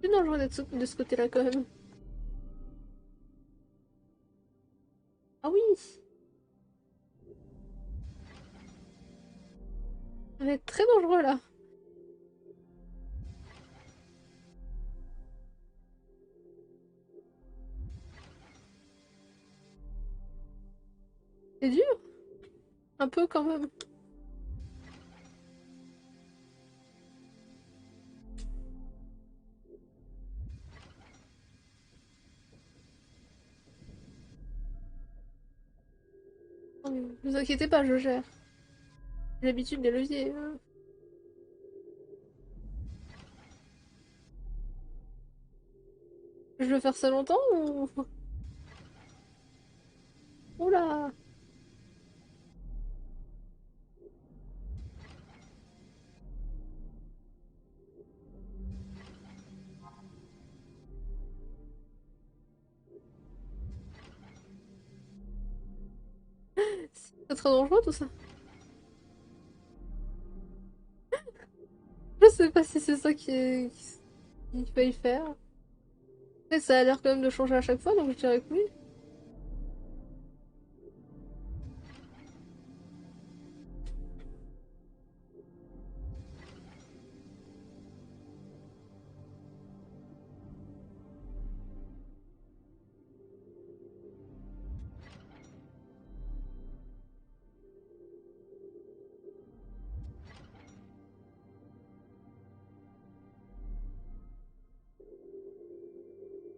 C'est dangereux d'être de ce côté-là quand même. Ah oui! Ça va être très dangereux là. C'est dur, un peu quand même. Oh, ne vous inquiétez pas, je gère. J'ai l'habitude des leviers. Je veux faire ça longtemps ou... Oula! C'est très dangereux tout ça. Je sais pas si c'est ça qu'il faille faire. Mais ça a l'air quand même de changer à chaque fois, donc je dirais que oui.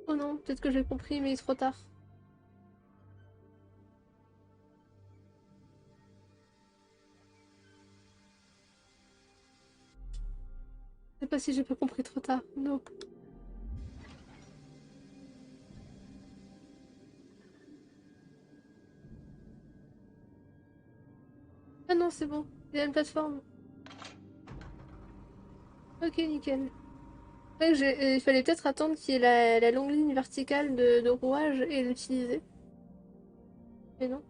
Oh non, peut-être que j'ai compris, mais il est trop tard. Je sais pas si j'ai pas compris trop tard. Non. Ah non, c'est bon. Il y a une plateforme. Ok, nickel. Ouais, il fallait peut-être attendre qu'il y ait la longue ligne verticale de rouage et l'utiliser. Mais non,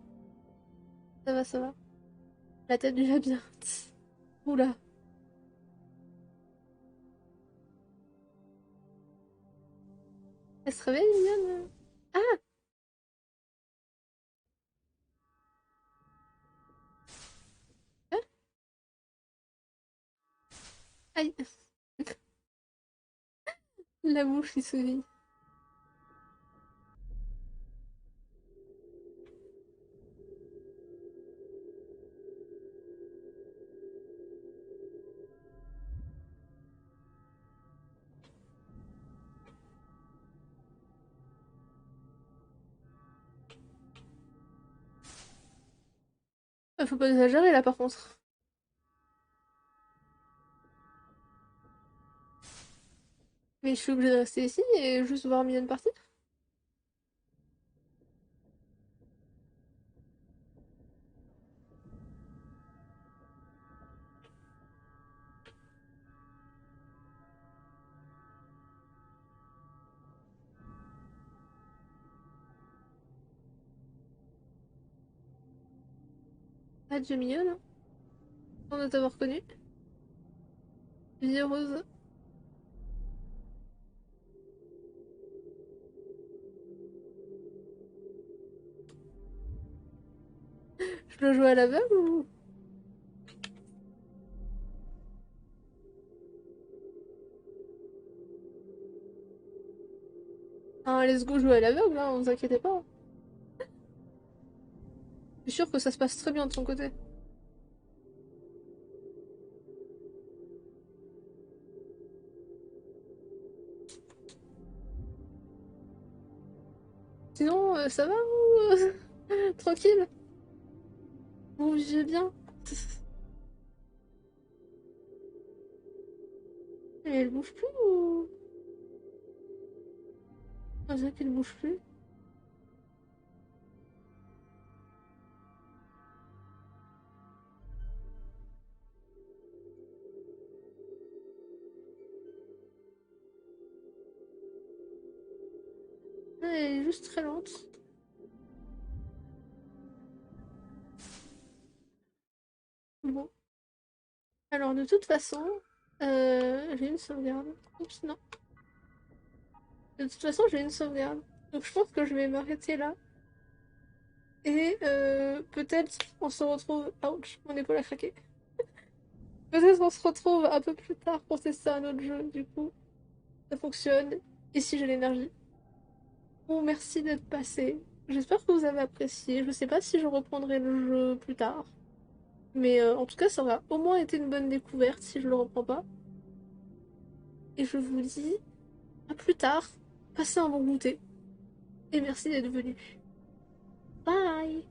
ça va, ça va. La tête du labyrinthe. Oula. Elle se réveille, mignonne. Ah! Hein. Aïe. La mouche qui sourit. Faut pas exagérer là par contre. Mais je suis obligée de rester ici et juste voir Mignonne partir. Adieu Mignonne. On de t'avoir connu. Vie heureuse. Je dois jouer à l'aveugle ou... Ah, let's go jouer à l'aveugle, hein, vous inquiétez pas. Je suis sûre que ça se passe très bien de son côté. Sinon, ça va ou... Tranquille? Vous vivez bien? Et elle bouge plus ou... On dirait qu'elle bouge plus. elle est juste très lente. Bon. Alors, de toute façon, j'ai une sauvegarde. Oups, non. De toute façon, j'ai une sauvegarde. Donc, je pense que je vais m'arrêter là. Et peut-être on se retrouve. Ouch, mon épaule a craqué. Peut-être on se retrouve un peu plus tard pour tester un autre jeu, du coup. Ça fonctionne. Et si j'ai l'énergie. Bon, merci d'être passé. J'espère que vous avez apprécié. Je sais pas si je reprendrai le jeu plus tard. Mais en tout cas, ça aura au moins été une bonne découverte si je le reprends pas. Et je vous dis à plus tard. Passez un bon goûter. Et merci d'être venu. Bye!